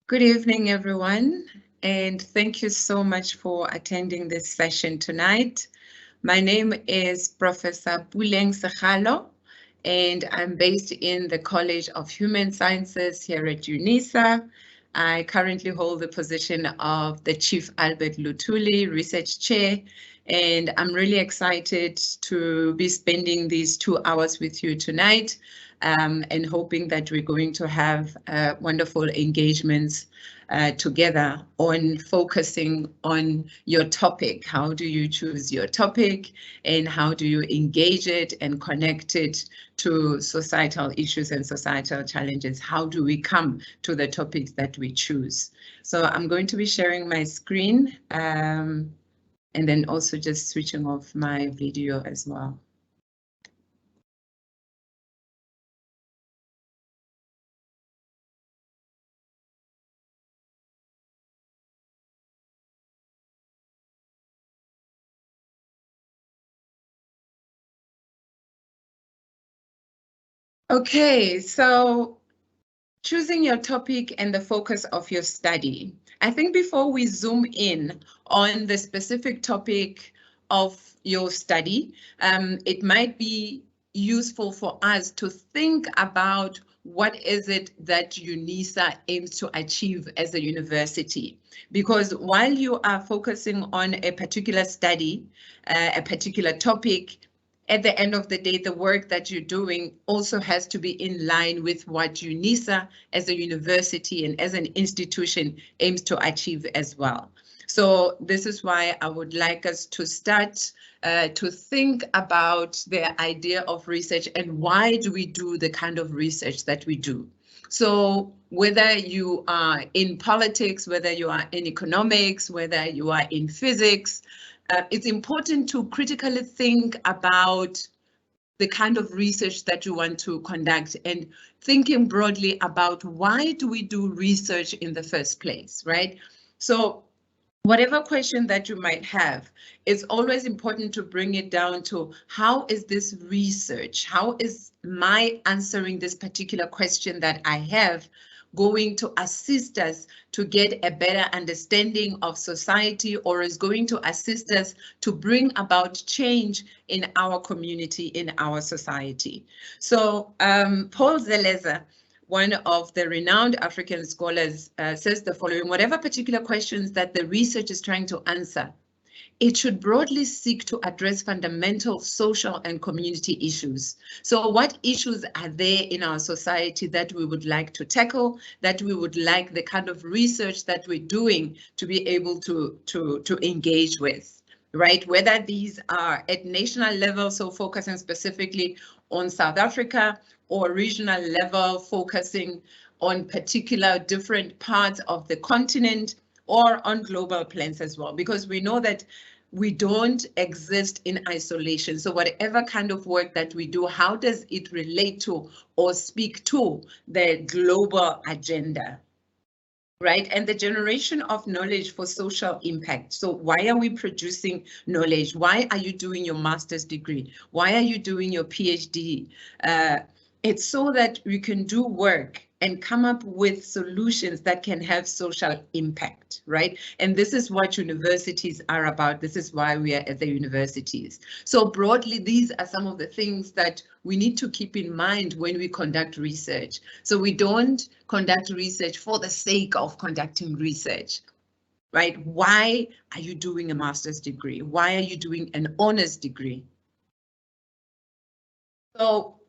Good evening, everyone, and thank you so much for attending this session tonight. My name is Professor Puleng Sekgalo, and I'm based in the College of Human Sciences here at UNISA. I currently hold the position of the Chief Albert Luthuli Research Chair, and I'm really excited to be spending these 2 hours with you tonight. And hoping that we're going to have wonderful engagements together on focusing on your topic. How do you choose your topic and how do you engage it and connect it to societal issues and societal challenges? How do we come to the topics that we choose? So I'm going to be sharing my screen and then also just switching off my video as well. Okay, so choosing your topic and the focus of your study. I think before we zoom in on the specific topic of your study, it might be useful for us to think about what is it that UNISA aims to achieve as a university. Because while you are focusing on a particular study, a particular topic, at the end of the day, the work that you're doing also has to be in line with what UNISA as a university and as an institution aims to achieve as well. So this is why I would like us to start to think about the idea of research and why do we do the kind of research that we do. So whether you are in politics, whether you are in economics, whether you are in physics, it's important to critically think about the kind of research that you want to conduct and thinking broadly about why do we do research in the first place, right? So whatever question that you might have, it's always important to bring it down to how is this research? How is my answering this particular question that I have going to assist us to get a better understanding of society, or is going to assist us to bring about change in our community, in our society? So Paul Zelezer, one of the renowned African scholars, says the following: whatever particular questions that the research is trying to answer, it should broadly seek to address fundamental social and community issues. So what issues are there in our society that we would like to tackle, that we would like the kind of research that we're doing to be able to engage with, right? Whether these are at national level, so focusing specifically on South Africa, or regional level, focusing on particular different parts of the continent, or on global plans as well, because we know that we don't exist in isolation. So whatever kind of work that we do, how does it relate to or speak to the global agenda? Right, and the generation of knowledge for social impact. So why are we producing knowledge? Why are you doing your master's degree? Why are you doing your PhD? It's so that we can do work and come up with solutions that can have social impact, right? And this is what universities are about. This is why we are at the universities. So broadly, these are some of the things that we need to keep in mind when we conduct research. So we don't conduct research for the sake of conducting research, right? Why are you doing a master's degree? Why are you doing an honors degree? So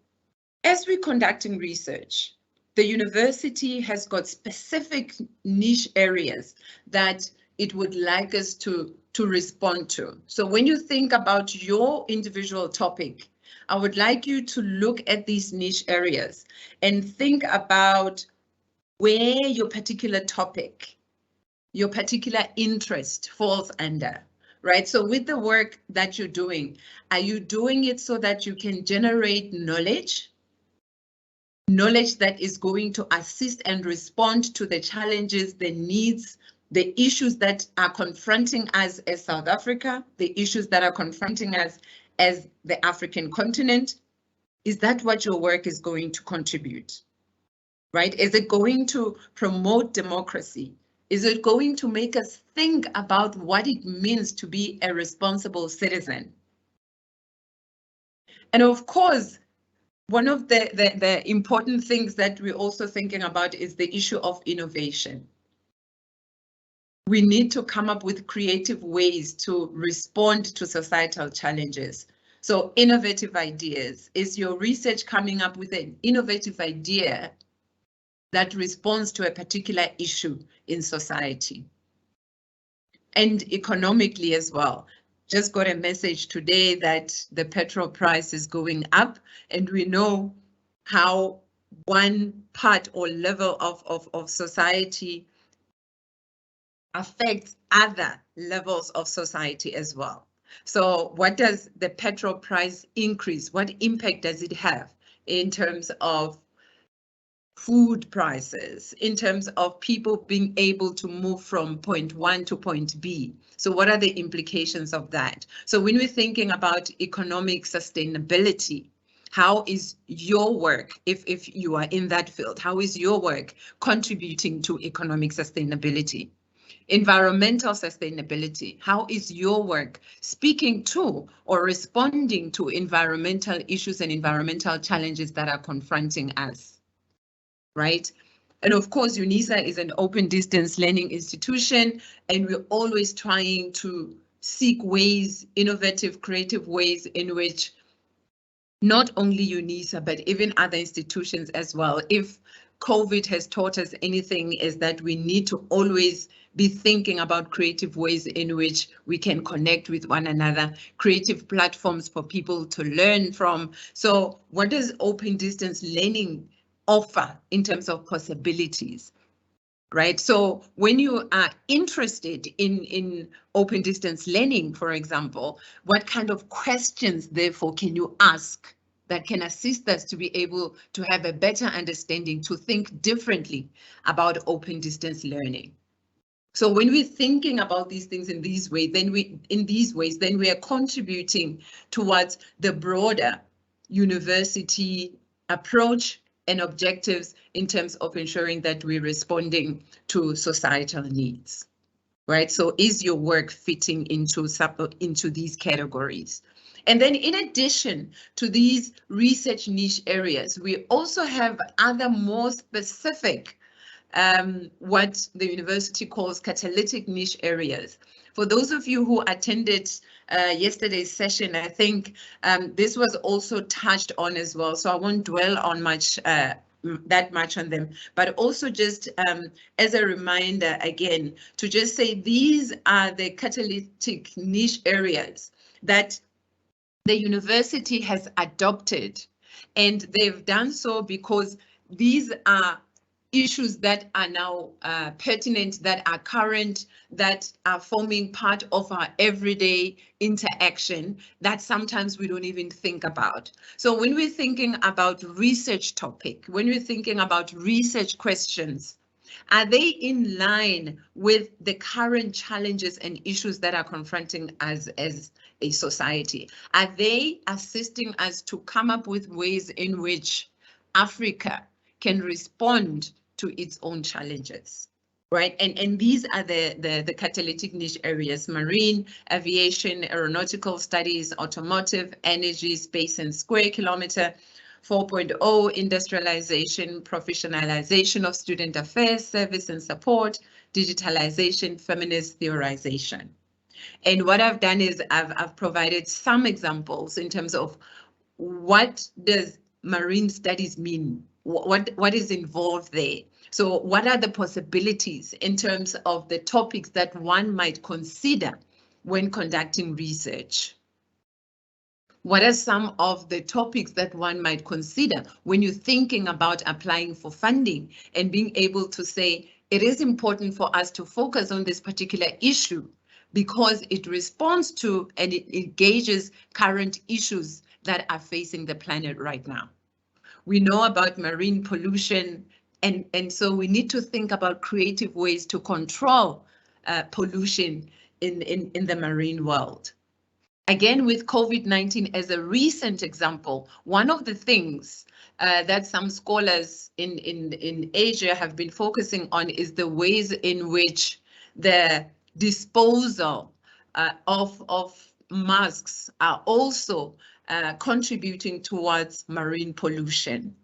as we're conducting research, the university has got specific niche areas that it would like us to respond to. So when you think about your individual topic, I would like you to look at these niche areas and think about where your particular topic, your particular interest falls under, right? So with the work that you're doing, are you doing it so that you can generate knowledge that is going to assist and respond to the challenges, the needs, the issues that are confronting us as South Africa, the issues that are confronting us as the African continent? Is that what your work is going to contribute? right? Is it going to promote democracy? Is it going to make us think about what it means to be a responsible citizen? And of course, one of the important things that we're also thinking about is the issue of innovation. We need to come up with creative ways to respond to societal challenges. So innovative ideas. Is your research coming up with an innovative idea that responds to a particular issue in society? And economically as well. Just got a message today that the petrol price is going up, and we know how one part or level of society affects other levels of society as well. So what does the petrol price increase? What impact does it have in terms of food prices, in terms of people being able to move from point one to point B? So what are the implications of that? So when we're thinking about economic sustainability, how is your work, if you are in that field, how is your work contributing to economic sustainability? Environmental sustainability, how is your work speaking to or responding to environmental issues and environmental challenges that are confronting us, right? And of course, UNISA is an open distance learning institution, and we're always trying to seek ways, innovative, creative ways in which not only UNISA, but even other institutions as well. If COVID has taught us anything, is that we need to always be thinking about creative ways in which we can connect with one another, creative platforms for people to learn from. So what does open distance learning offer in terms of possibilities? Right. So when you are interested in open distance learning, for example, what kind of questions, therefore, can you ask that can assist us to be able to have a better understanding, to think differently about open distance learning? So when we're thinking about these things in these ways, then we are contributing towards the broader university approach and objectives in terms of ensuring that we're responding to societal needs, right? So is your work fitting into these categories? And then in addition to these research niche areas, we also have other more specific what the university calls catalytic niche areas. For those of you who attended yesterday's session, I think this was also touched on as well, so I won't dwell on that much on them, but also just as a reminder again, to just say these are the catalytic niche areas that the university has adopted, and they've done so because these are issues that are now pertinent, that are current, that are forming part of our everyday interaction that sometimes we don't even think about. So when we're thinking about research topic, when we're thinking about research questions, are they in line with the current challenges and issues that are confronting us as a society? Are they assisting us to come up with ways in which Africa can respond to its own challenges, right? And these are the catalytic niche areas: marine, aviation, aeronautical studies, automotive, energy, space and square kilometer, 4.0, industrialization, professionalization of student affairs, service and support, digitalization, feminist theorization. And what I've done is I've provided some examples in terms of what does marine studies mean? What is involved there? So what are the possibilities in terms of the topics that one might consider when conducting research? What are some of the topics that one might consider when you're thinking about applying for funding and being able to say, it is important for us to focus on this particular issue because it responds to and it engages current issues that are facing the planet right now. We know about marine pollution, and so we need to think about creative ways to control pollution in the marine world. Again, with COVID-19 as a recent example, one of the things that some scholars in Asia have been focusing on is the ways in which the disposal of masks are also contributing towards marine pollution.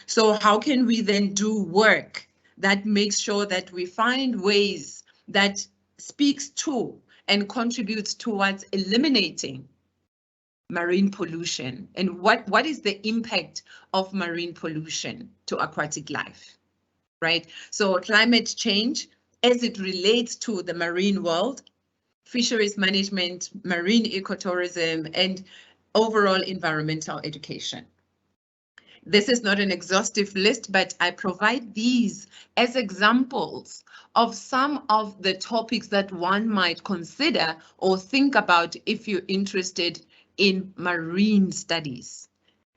So how can we then do work that makes sure that we find ways that speaks to and contributes towards eliminating marine pollution? And what is the impact of marine pollution to aquatic life, right? So climate change as it relates to the marine world, fisheries management, marine ecotourism, and overall environmental education. This is not an exhaustive list, but I provide these as examples of some of the topics that one might consider or think about if you're interested in marine studies.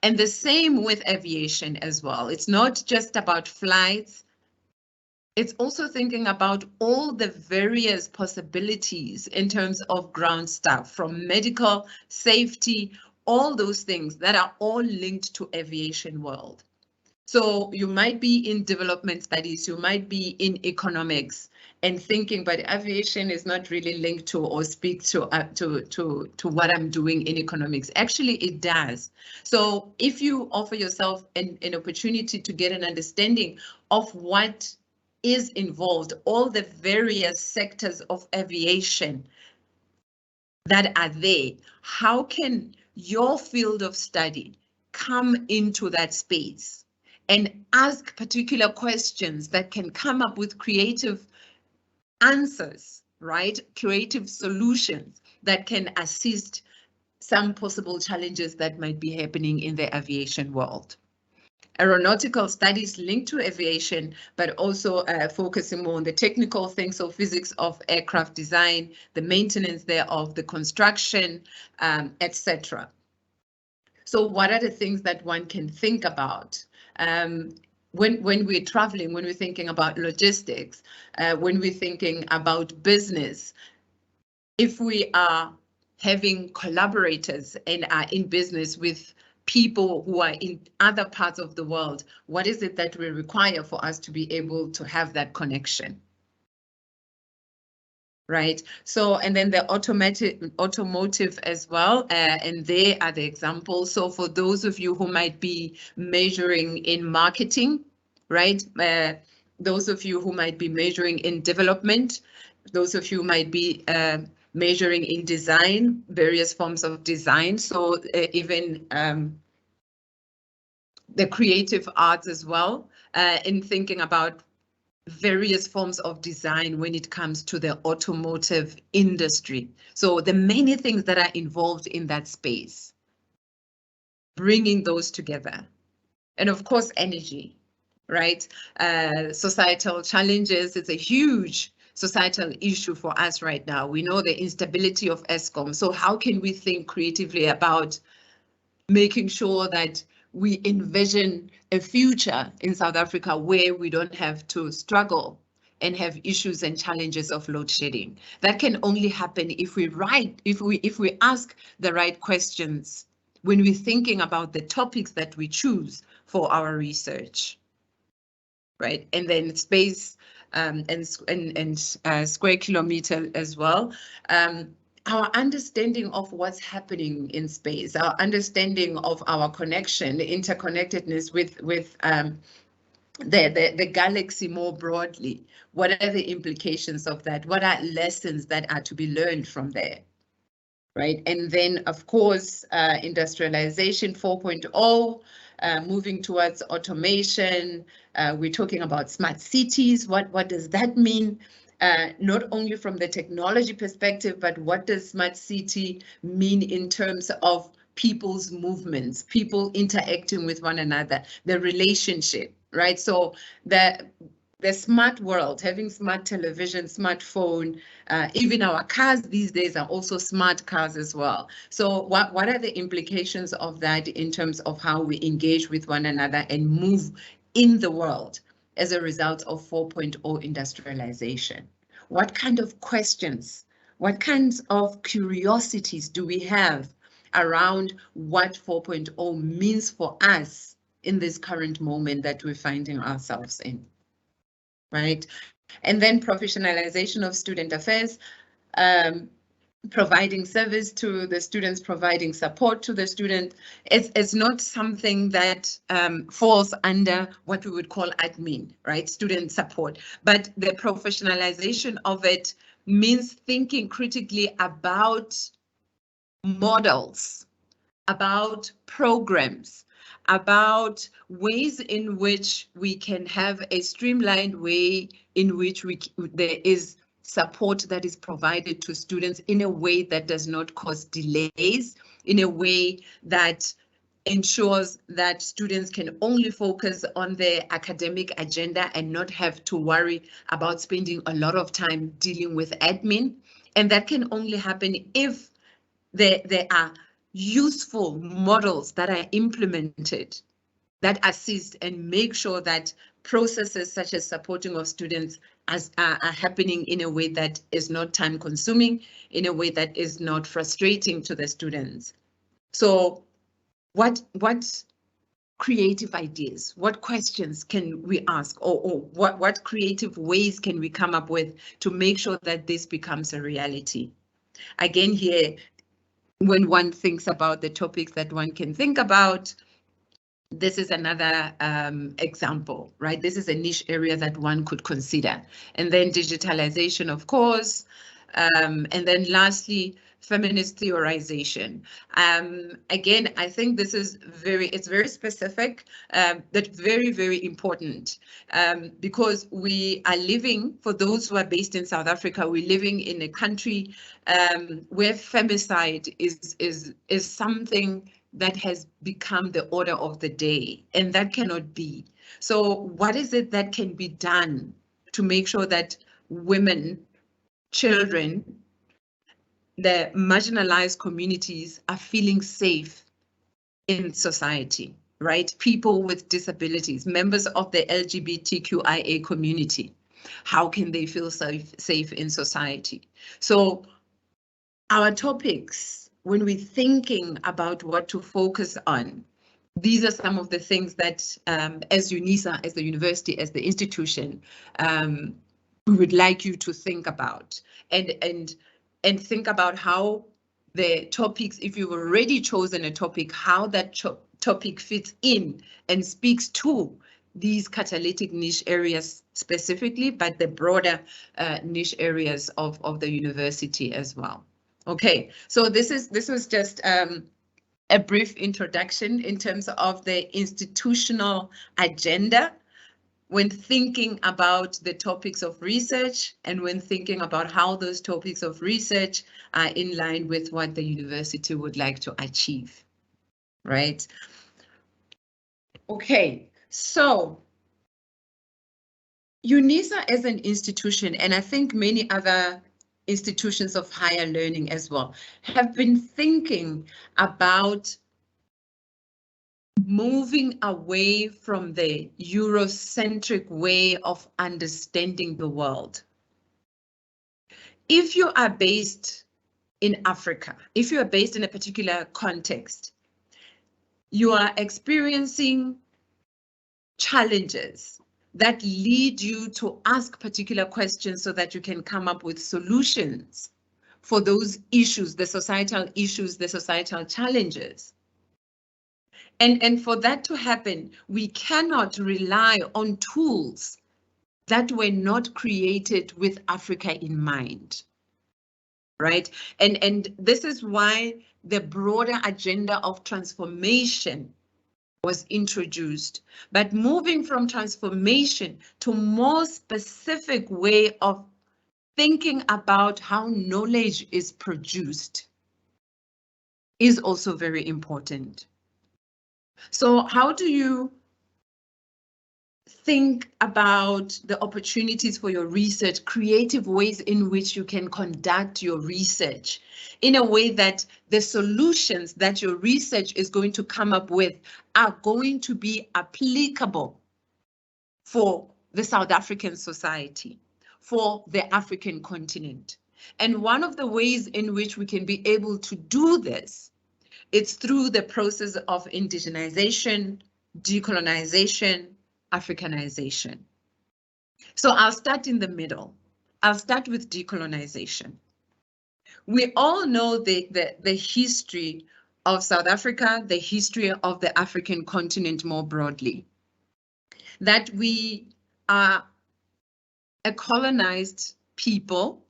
And the same with aviation as well. It's not just about flights. It's also thinking about all the various possibilities in terms of ground staff, from medical, safety, all those things that are all linked to aviation world. So you might be in development studies, you might be in economics and thinking, but aviation is not really linked to or speak to what I'm doing in economics. Actually, it does. So if you offer yourself an opportunity to get an understanding of what is involved, all the various sectors of aviation that are there, how can your field of study come into that space and ask particular questions that can come up with creative answers, right? Creative solutions that can assist some possible challenges that might be happening in the aviation world. Aeronautical studies linked to aviation, but also focusing more on the technical things, so physics of aircraft design, the maintenance thereof, the construction, etc. So what are the things that one can think about when we're traveling, when we're thinking about logistics, when we're thinking about business? If we are having collaborators and are in business with people who are in other parts of the world, what is it that we require for us to be able to have that connection? Right, so and then the automotive as well, and they are the examples. So for those of you who might be measuring in marketing, right, those of you who might be measuring in development, those of you might be measuring in design, various forms of design. So even the creative arts as well, in thinking about various forms of design when it comes to the automotive industry. So the many things that are involved in that space, bringing those together. And of course, energy, right? Societal challenges, it's a huge societal issue for us right now. We know the instability of Eskom. So how can we think creatively about making sure that we envision a future in South Africa where we don't have to struggle and have issues and challenges of load shedding? That can only happen if we ask the right questions when we're thinking about the topics that we choose for our research, right? And then space and square kilometer as well. Our understanding of what's happening in space, our understanding of our connection, the interconnectedness with the galaxy more broadly. What are the implications of that? What are lessons that are to be learned from there? Right, and then of course, industrialization 4.0, moving towards automation. We're talking about smart cities. What does that mean? Not only from the technology perspective, but what does smart city mean in terms of people's movements, people interacting with one another, the relationship, right? So the smart world, having smart television, smartphone, even our cars these days are also smart cars as well. So what are the implications of that in terms of how we engage with one another and move in the world as a result of 4.0 industrialization? What kind of questions What kinds of curiosities do we have around what 4.0 means for us in this current moment that we're finding ourselves in, right? And then professionalization of student affairs, providing service to the students, providing support to the student. It's not something that falls under what we would call admin, right? Student support. But the professionalization of it means thinking critically about models, about programs, about ways in which we can have a streamlined way in which there is support that is provided to students in a way that does not cause delays, in a way that ensures that students can only focus on their academic agenda and not have to worry about spending a lot of time dealing with admin. And that can only happen if there are useful models that are implemented that assist and make sure that processes such as supporting of students are happening in a way that is not time consuming, in a way that is not frustrating to the students. So what creative ideas, what questions can we ask, or what creative ways can we come up with to make sure that this becomes a reality? Again, here, when one thinks about the topics that one can think about, this is another example, right? This is a niche area that one could consider. And then digitalization, of course. And then lastly, feminist theorization. Again, I think this is it's very specific, but very, very important, because we are living, for those who are based in South Africa, we're living in a country where femicide is something that has become the order of the day, and that cannot be. So what is it that can be done to make sure that women, children, the marginalized communities are feeling safe in society, right? People with disabilities, members of the LGBTQIA community, how can they feel safe in society? So our topics, when we're thinking about what to focus on, these are some of the things that as UNISA, as the university, as the institution, we would like you to think about and think about how the topics, if you've already chosen a topic, how that topic fits in and speaks to these catalytic niche areas specifically, but the broader niche areas of the university as well. Okay, so this was just a brief introduction in terms of the institutional agenda when thinking about the topics of research and when thinking about how those topics of research are in line with what the university would like to achieve, right? Okay, so UNISA as an institution, and I think many other institutions of higher learning as well, have been thinking about moving away from the Eurocentric way of understanding the world. If you are based in Africa, if you are based in a particular context, you are experiencing challenges that lead you to ask particular questions so that you can come up with solutions for those issues, the societal issues, the societal challenges. And for that to happen, we cannot rely on tools that were not created with Africa in mind, right? And this is why the broader agenda of transformation was introduced, but moving from transformation to more specific way of thinking about how knowledge is produced is also very important. So how do you think about the opportunities for your research, creative ways in which you can conduct your research in a way that the solutions that your research is going to come up with are going to be applicable for the South African society, for the African continent? And one of the ways in which we can be able to do this, it's through the process of indigenization, decolonization, Africanization. So I'll start in the middle. I'll start with decolonization. We all know the history of South Africa, the history of the African continent more broadly, that we are a colonized people,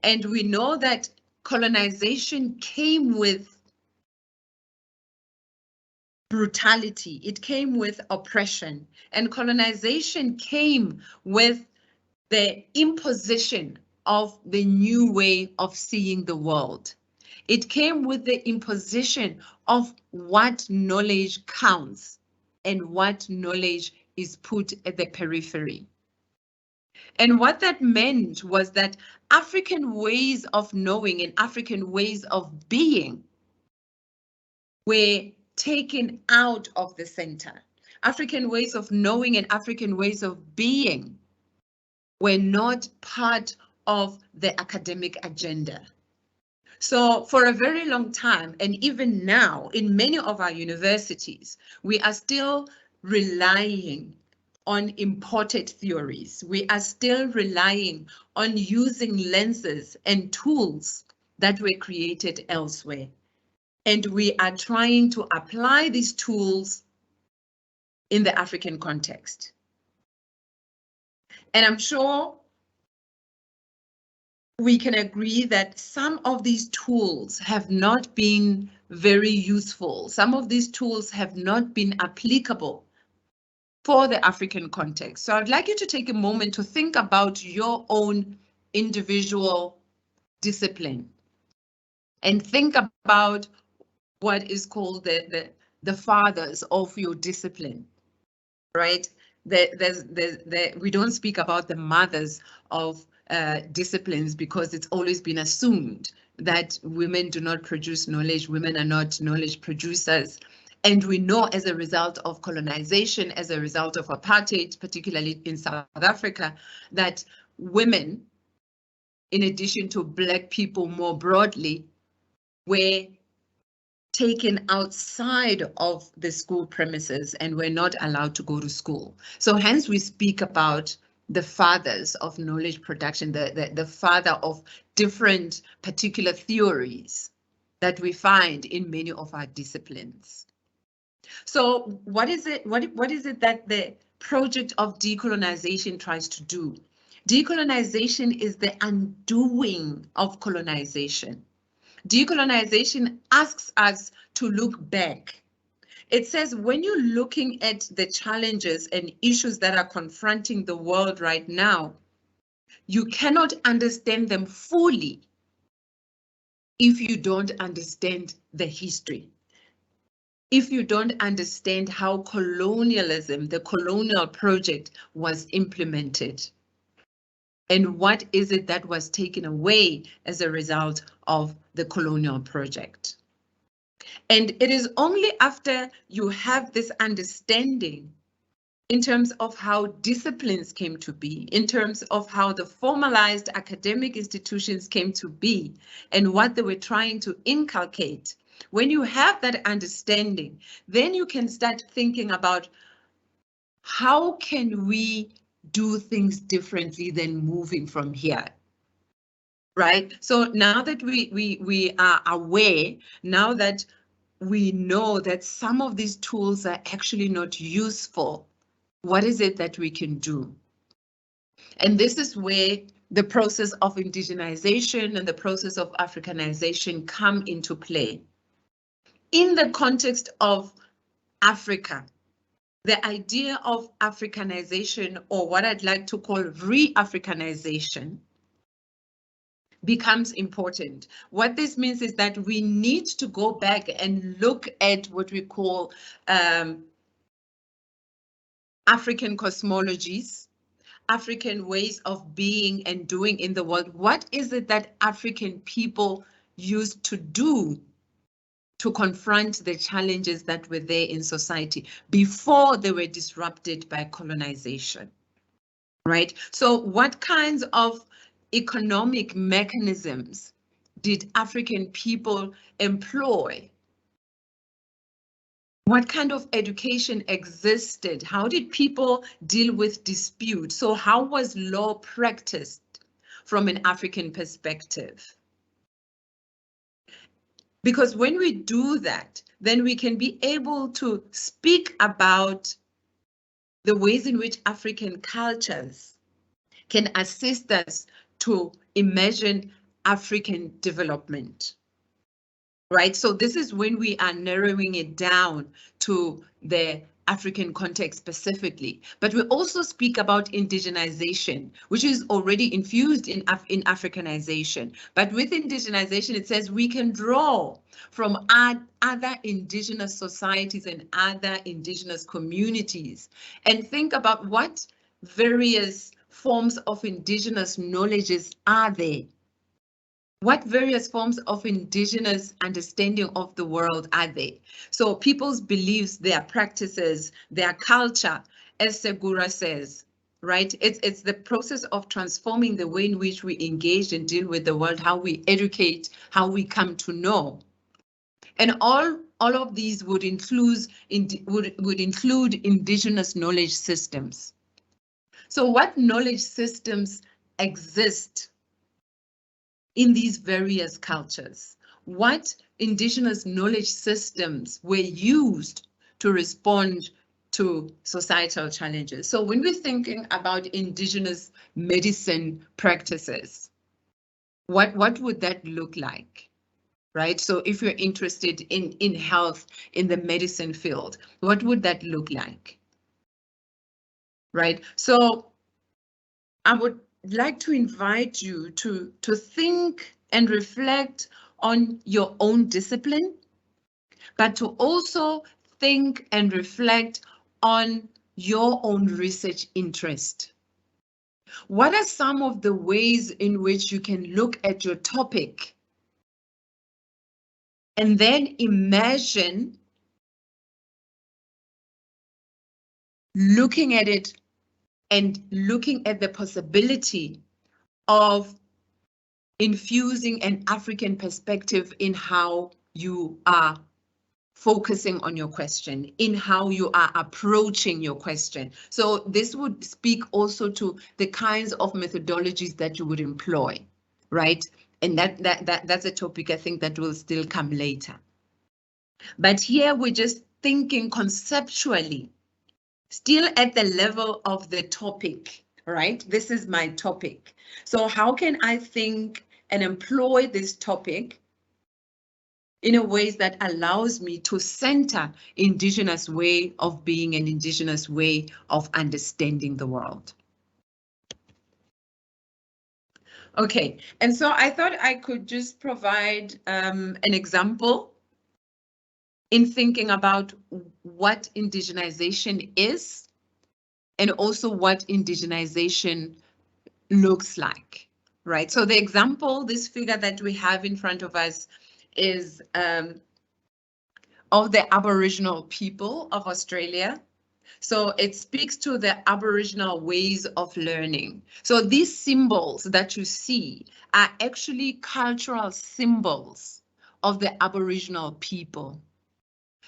and we know that colonization came with brutality, it came with oppression, and colonization came with the imposition of the new way of seeing the world. It came with the imposition of what knowledge counts and what knowledge is put at the periphery. And what that meant was that African ways of knowing and African ways of being were taken out of the center. African ways of knowing and African ways of being were not part of the academic agenda. So for a very long time, and even now in many of our universities, we are still relying on imported theories. We are still relying on using lenses and tools that were created elsewhere. And we are trying to apply these tools in the African context. And I'm sure we can agree that some of these tools have not been very useful. Some of these tools have not been applicable for the African context. So I'd like you to take a moment to think about your own individual discipline and think about what is called the fathers of your discipline, right? We don't speak about the mothers of disciplines because it's always been assumed that women do not produce knowledge, women are not knowledge producers. And we know as a result of colonization, as a result of apartheid, particularly in South Africa, that women, in addition to Black people more broadly, were taken outside of the school premises and were not allowed to go to school. So hence we speak about the fathers of knowledge production, the father of different particular theories that we find in many of our disciplines. So what is it that the Project of Decolonization tries to do? Decolonization is the undoing of colonization. Decolonization asks us to look back. It says when you're looking at the challenges and issues that are confronting the world right now, you cannot understand them fully if you don't understand the history. If you don't understand how colonialism, the colonial project, was implemented. And what is it that was taken away as a result of the colonial project? And it is only after you have this understanding in terms of how disciplines came to be, in terms of how the formalized academic institutions came to be, and what they were trying to inculcate. When you have that understanding, then you can start thinking about how can we do things differently than moving from here, right? So now that we are aware, now that we know that some of these tools are actually not useful, what is it that we can do? And this is where the process of indigenization and the process of Africanization come into play. In the context of Africa, the idea of Africanization, or what I'd like to call ReAfricanization, becomes important. What this means is that we need to go back and look at what we call African cosmologies, African ways of being and doing in the world. What is it that African people used to do to confront the challenges that were there in society before they were disrupted by colonization, right? So what kinds of economic mechanisms did African people employ? What kind of education existed? How did people deal with dispute? So how was law practiced from an African perspective? Because when we do that, then we can be able to speak about the ways in which African cultures can assist us to imagine African development. Right, so this is when we are narrowing it down to the African context specifically. But we also speak about indigenization, which is already infused in Africanization. But with indigenization, it says we can draw from other indigenous societies and other indigenous communities and think about what various forms of indigenous knowledges are there. What various forms of indigenous understanding of the world are there? So people's beliefs, their practices, their culture, as Segura says, right? It's the process of transforming the way in which we engage and deal with the world, how we educate, how we come to know. And all of these would include indigenous knowledge systems. So what knowledge systems exist in these various cultures? What indigenous knowledge systems were used to respond to societal challenges? So when we're thinking about indigenous medicine practices, what would that look like? Right? So if you're interested in health, in the medicine field, what would that look like? Right? So I would like to invite you to think and reflect on your own discipline, but to also think and reflect on your own research interest. What are some of the ways in which you can look at your topic and then imagine looking at it and looking at the possibility of infusing an African perspective in how you are focusing on your question, in how you are approaching your question. So this would speak also to the kinds of methodologies that you would employ, right? And that's a topic I think that will still come later. But here we're just thinking conceptually, still at the level of the topic, right? This is my topic. So how can I think and employ this topic in a way that allows me to center indigenous way of being, an indigenous way of understanding the world? Okay, and so I thought I could just provide an example in thinking about what indigenization is and also what indigenization looks like, right? So the example, this figure that we have in front of us is of the Aboriginal people of Australia. So it speaks to the Aboriginal ways of learning. So these symbols that you see are actually cultural symbols of the Aboriginal people.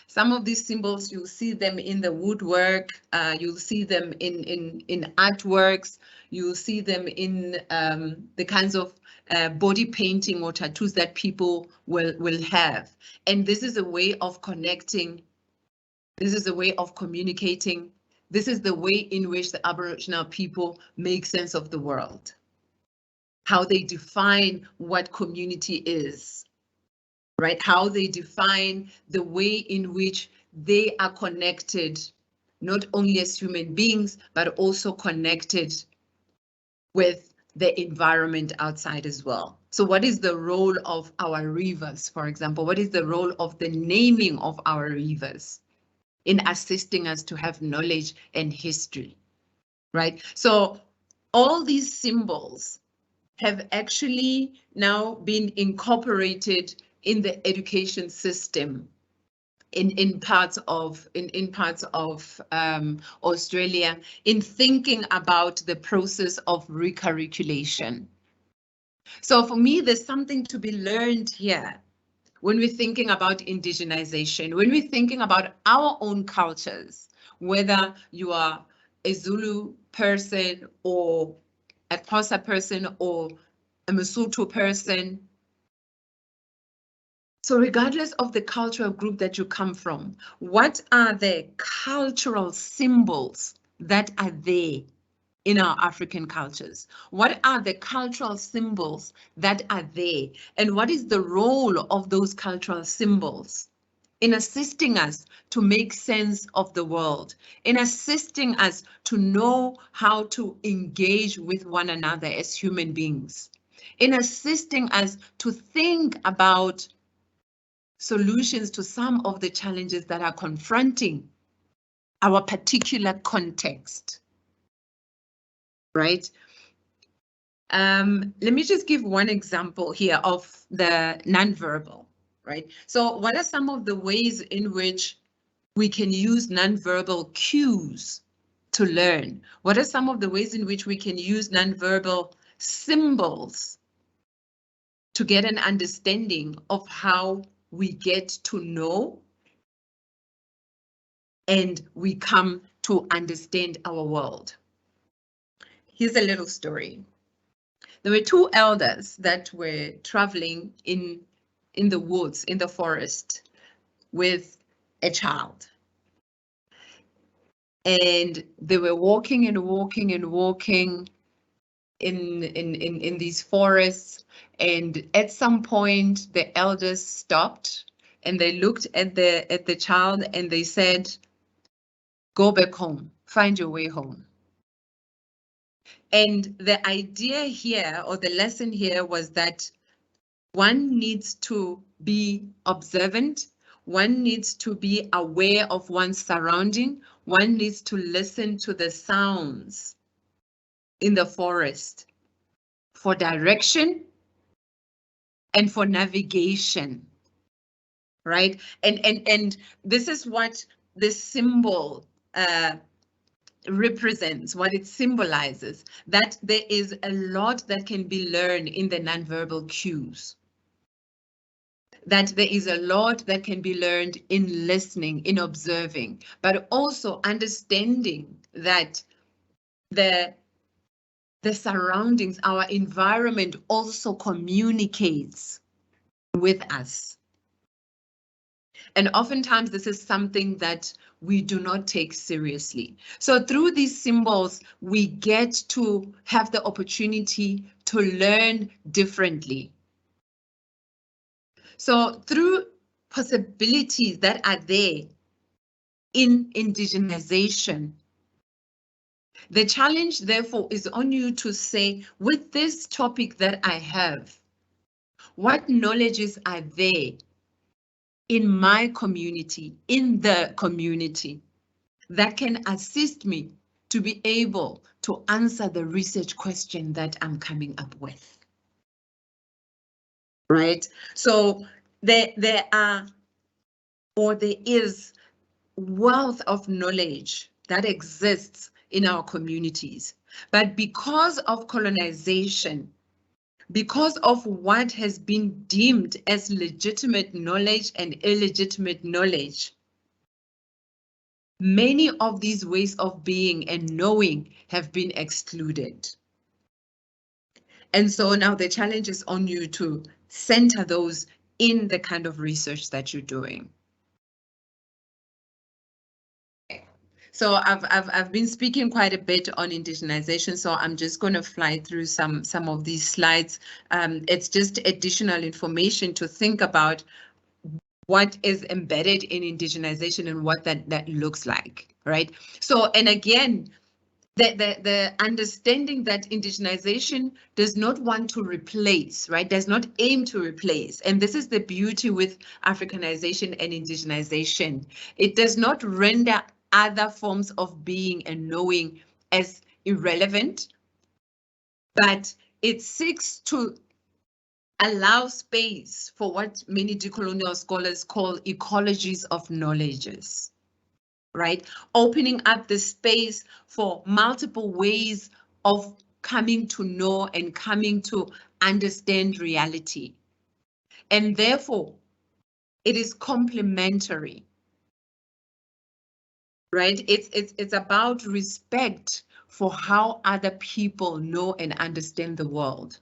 Some of these symbols, you'll see them in the woodwork, you'll see them in artworks, you'll see them in the kinds of body painting or tattoos that people will have. And this is a way of connecting. This is a way of communicating. This is the way in which the Aboriginal people make sense of the world, how they define what community is, right? How they define the way in which they are connected, not only as human beings, but also connected with the environment outside as well. So what is the role of our rivers, for example? What is the role of the naming of our rivers in assisting us to have knowledge and history, right? So all these symbols have actually now been incorporated in the education system in parts of Australia, in thinking about the process of recurriculation. So for me, there's something to be learned here when we're thinking about indigenization, when we're thinking about our own cultures, whether you are a Zulu person or a Xhosa person or a Mosotho person. So regardless of the cultural group that you come from, what are the cultural symbols that are there in our African cultures? What are the cultural symbols that are there? And what is the role of those cultural symbols in assisting us to make sense of the world, in assisting us to know how to engage with one another as human beings, in assisting us to think about solutions to some of the challenges that are confronting our particular context, right? Let me just give one example here of the nonverbal, right? So what are some of the ways in which we can use nonverbal cues to learn? What are some of the ways in which we can use nonverbal symbols to get an understanding of how we get to know and we come to understand our world? Here's a little story. There were two elders that were traveling in the woods, in the forest, with a child. And they were walking and walking and walking in these forests. And at some point, the elders stopped and they looked at the child and they said, "Go back home, find your way home." And the idea here, or the lesson here, was that one needs to be observant, one needs to be aware of one's surrounding, one needs to listen to the sounds in the forest for direction and for navigation, right? And this is what this symbol represents, what it symbolizes, that there is a lot that can be learned in the nonverbal cues. That there is a lot that can be learned in listening, in observing, but also understanding that the surroundings, our environment also communicates with us. And oftentimes this is something that we do not take seriously. So through these symbols, we get to have the opportunity to learn differently. So through possibilities that are there in indigenization, the challenge therefore is on you to say, with this topic that I have, what knowledges are there in my community, in the community, that can assist me to be able to answer the research question that I'm coming up with, right? So there is wealth of knowledge that exists in our communities, but because of colonization, because of what has been deemed as legitimate knowledge and illegitimate knowledge, many of these ways of being and knowing have been excluded. And so now the challenge is on you to center those in the kind of research that you're doing. So I've been speaking quite a bit on indigenization, so I'm just going to fly through some of these slides. It's just additional information to think about what is embedded in indigenization and what that looks like, right? So, and again, the understanding that indigenization does not want to replace, right? Does not aim to replace. And this is the beauty with Africanization and indigenization. It does not render other forms of being and knowing as irrelevant, but it seeks to allow space for what many decolonial scholars call ecologies of knowledges, right? Opening up the space for multiple ways of coming to know and coming to understand reality. And therefore, it is complementary, right? It's about respect for how other people know and understand the world.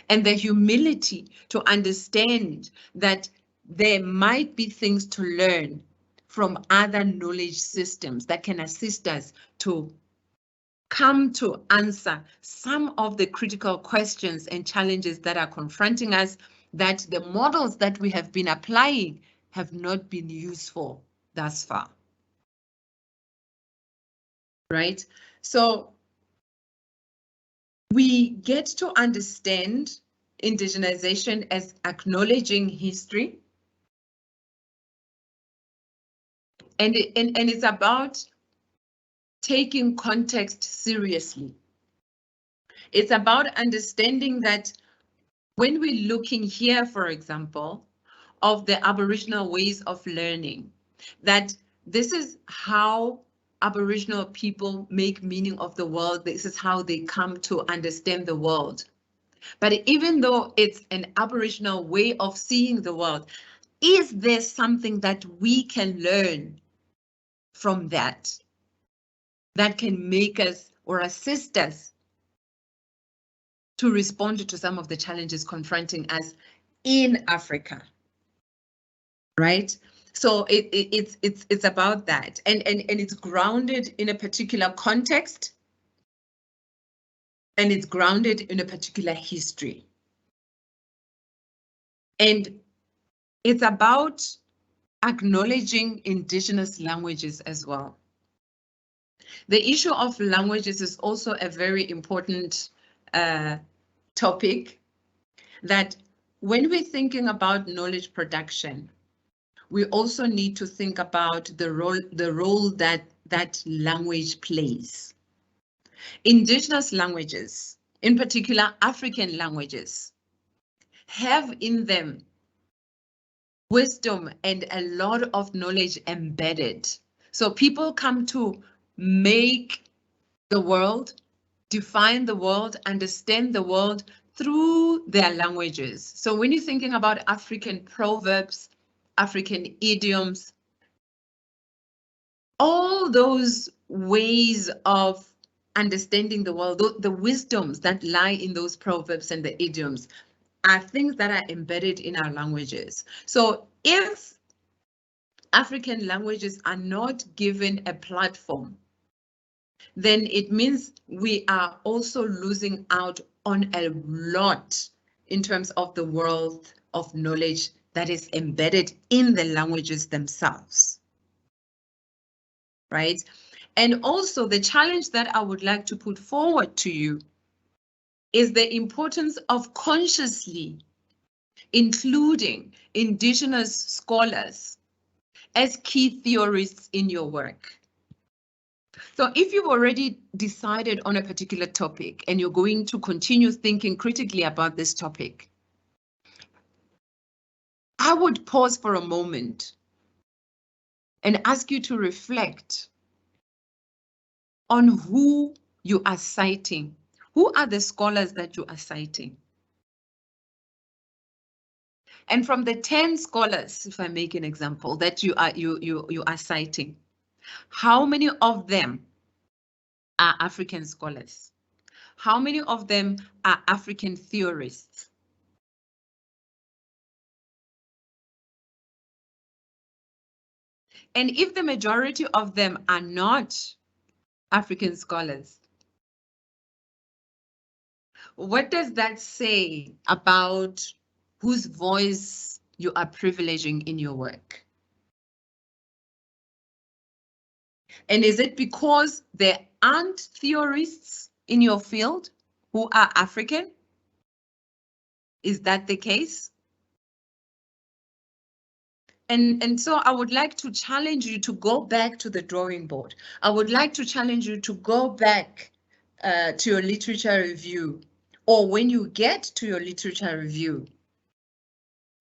And the humility to understand that there might be things to learn from other knowledge systems that can assist us to come to answer some of the critical questions and challenges that are confronting us, that the models that we have been applying have not been useful thus far. Right? So we get to understand indigenization as acknowledging history. And it's about taking context seriously. It's about understanding that when we're looking here, for example, of the Aboriginal ways of learning, that this is how Aboriginal people make meaning of the world. This is how they come to understand the world. But even though it's an Aboriginal way of seeing the world, is there something that we can learn from that can make us or assist us to respond to some of the challenges confronting us in Africa, right? So it's about that, and it's grounded in a particular context, and it's grounded in a particular history, and it's about acknowledging indigenous languages as well. The issue of languages is also a very important topic, that when we're thinking about knowledge production, we also need to think about the role that language plays. Indigenous languages, in particular African languages, have in them wisdom and a lot of knowledge embedded. So people come to make the world, define the world, understand the world through their languages. So when you're thinking about African proverbs, African idioms, all those ways of understanding the world, the wisdoms that lie in those proverbs and the idioms are things that are embedded in our languages. So if African languages are not given a platform, then it means we are also losing out on a lot in terms of the world of knowledge that is embedded in the languages themselves, right? And also the challenge that I would like to put forward to you is the importance of consciously including Indigenous scholars as key theorists in your work. So if you've already decided on a particular topic and you're going to continue thinking critically about this topic, I would pause for a moment and ask you to reflect on who you are citing. Who are the scholars that you are citing? And from the 10 scholars, if I make an example, that you are citing, how many of them are African scholars? How many of them are African theorists? And if the majority of them are not African scholars, what does that say about whose voice you are privileging in your work? And is it because there aren't theorists in your field who are African? Is that the case? And so I would like to challenge you to go back to the drawing board. I would like to challenge you to go back to your literature review, or when you get to your literature review,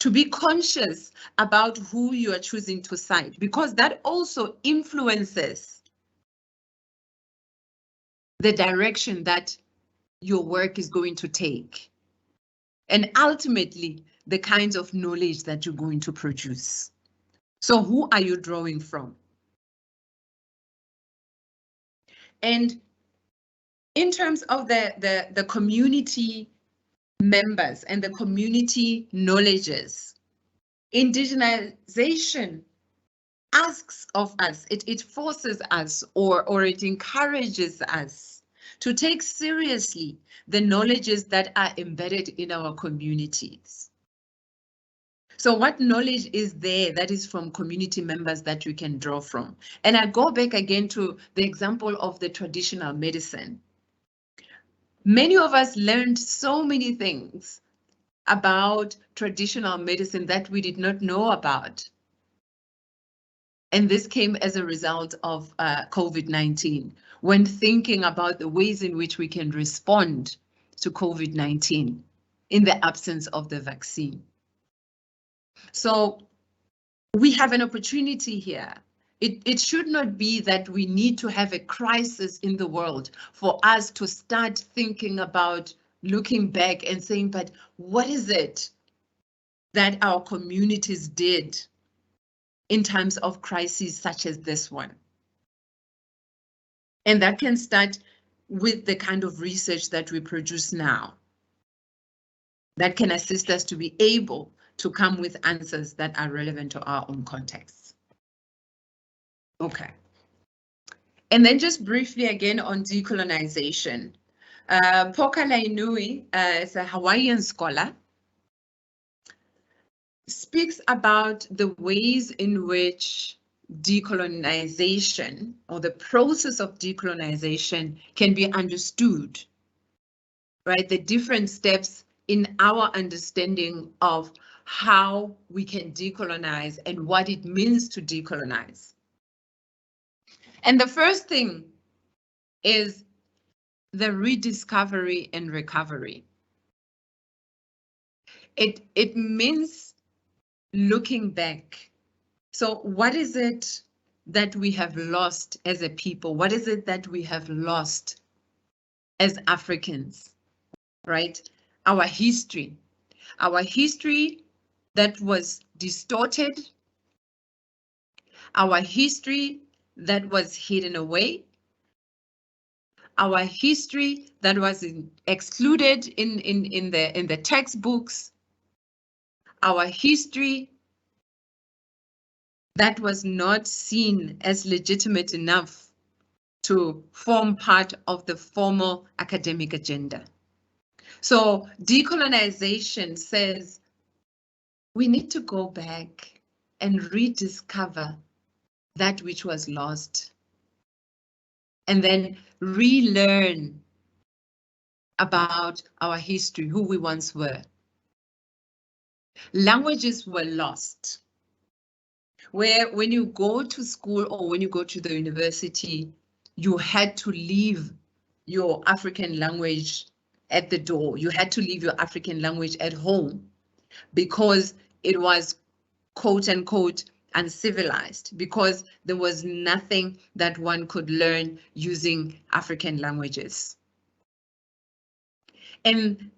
to be conscious about who you are choosing to cite, because that also influences the direction that your work is going to take. and ultimately the kinds of knowledge that you're going to produce. So who are you drawing from? And in terms of the community members and the community knowledges, indigenization asks of us, it forces us or it encourages us to take seriously the knowledges that are embedded in our communities. So what knowledge is there that is from community members that you can draw from? And I go back again to the example of the traditional medicine. Many of us learned so many things about traditional medicine that we did not know about. And this came as a result of COVID-19, when thinking about the ways in which we can respond to COVID-19 in the absence of the vaccine. So we have an opportunity here. It should not be that we need to have a crisis in the world for us to start thinking about looking back and saying, but what is it that our communities did in times of crises such as this one? And that can start with the kind of research that we produce now that can assist us to be able to come with answers that are relevant to our own contexts. Okay. And then just briefly again on decolonization. Poka Lainui is a Hawaiian scholar, speaks about the ways in which decolonization or the process of decolonization can be understood, right? The different steps in our understanding of how we can decolonize and what it means to decolonize. And the first thing is the rediscovery and recovery. It means looking back. So what is it that we have lost as a people? What is it that we have lost as Africans, right? Our history that was distorted, our history that was hidden away, our history that was excluded in the textbooks, our history that was not seen as legitimate enough to form part of the formal academic agenda. So decolonization says we need to go back and rediscover that which was lost, and then relearn about our history, who we once were. Languages were lost. Where when you go to school or when you go to the university, you had to leave your African language at the door. You had to leave your African language at home because it was, quote unquote, uncivilized, because there was nothing that one could learn using African languages. And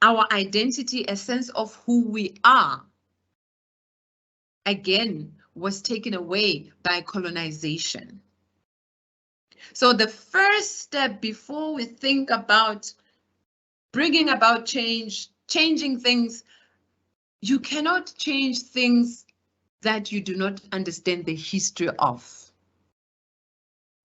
our identity, a sense of who we are, again, was taken away by colonization. So the first step before we think about bringing about change, changing things, you cannot change things that you do not understand the history of,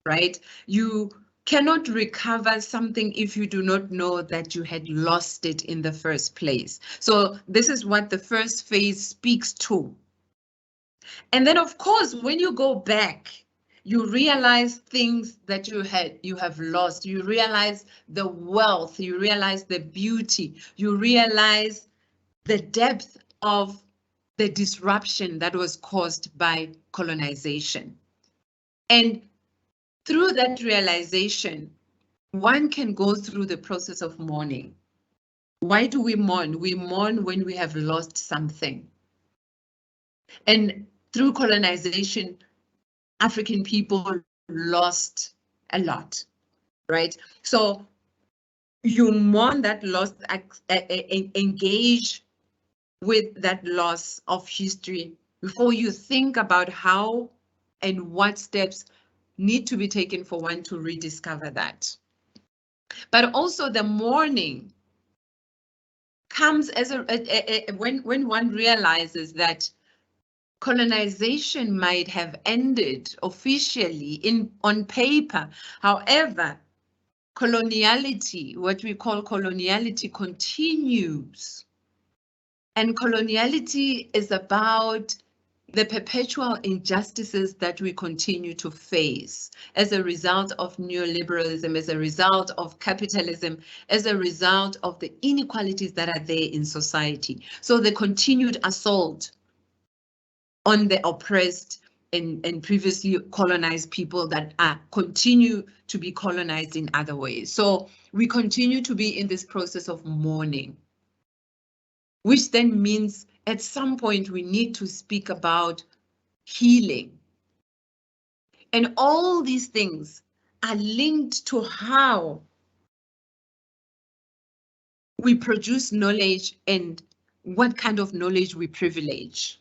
right? You cannot recover something if you do not know that you had lost it in the first place. So this is what the first phase speaks to. And then, of course, when you go back, you realize things that you have lost. You realize the wealth, you realize the beauty, you realize the depth of the disruption that was caused by colonization. And through that realization, one can go through the process of mourning. Why do we mourn? We mourn when we have lost something. And through colonization, African people lost a lot, right? So you mourn that loss, engage with that loss of history before you think about how and what steps need to be taken for one to rediscover that. But also the mourning comes as when one realizes that colonization might have ended officially on paper. However, coloniality, what we call coloniality, continues. And coloniality is about the perpetual injustices that we continue to face as a result of neoliberalism, as a result of capitalism, as a result of the inequalities that are there in society. So the continued assault on the oppressed and previously colonized people that continue to be colonized in other ways. So we continue to be in this process of mourning, which then means at some point we need to speak about healing. And all these things are linked to how we produce knowledge and what kind of knowledge we privilege.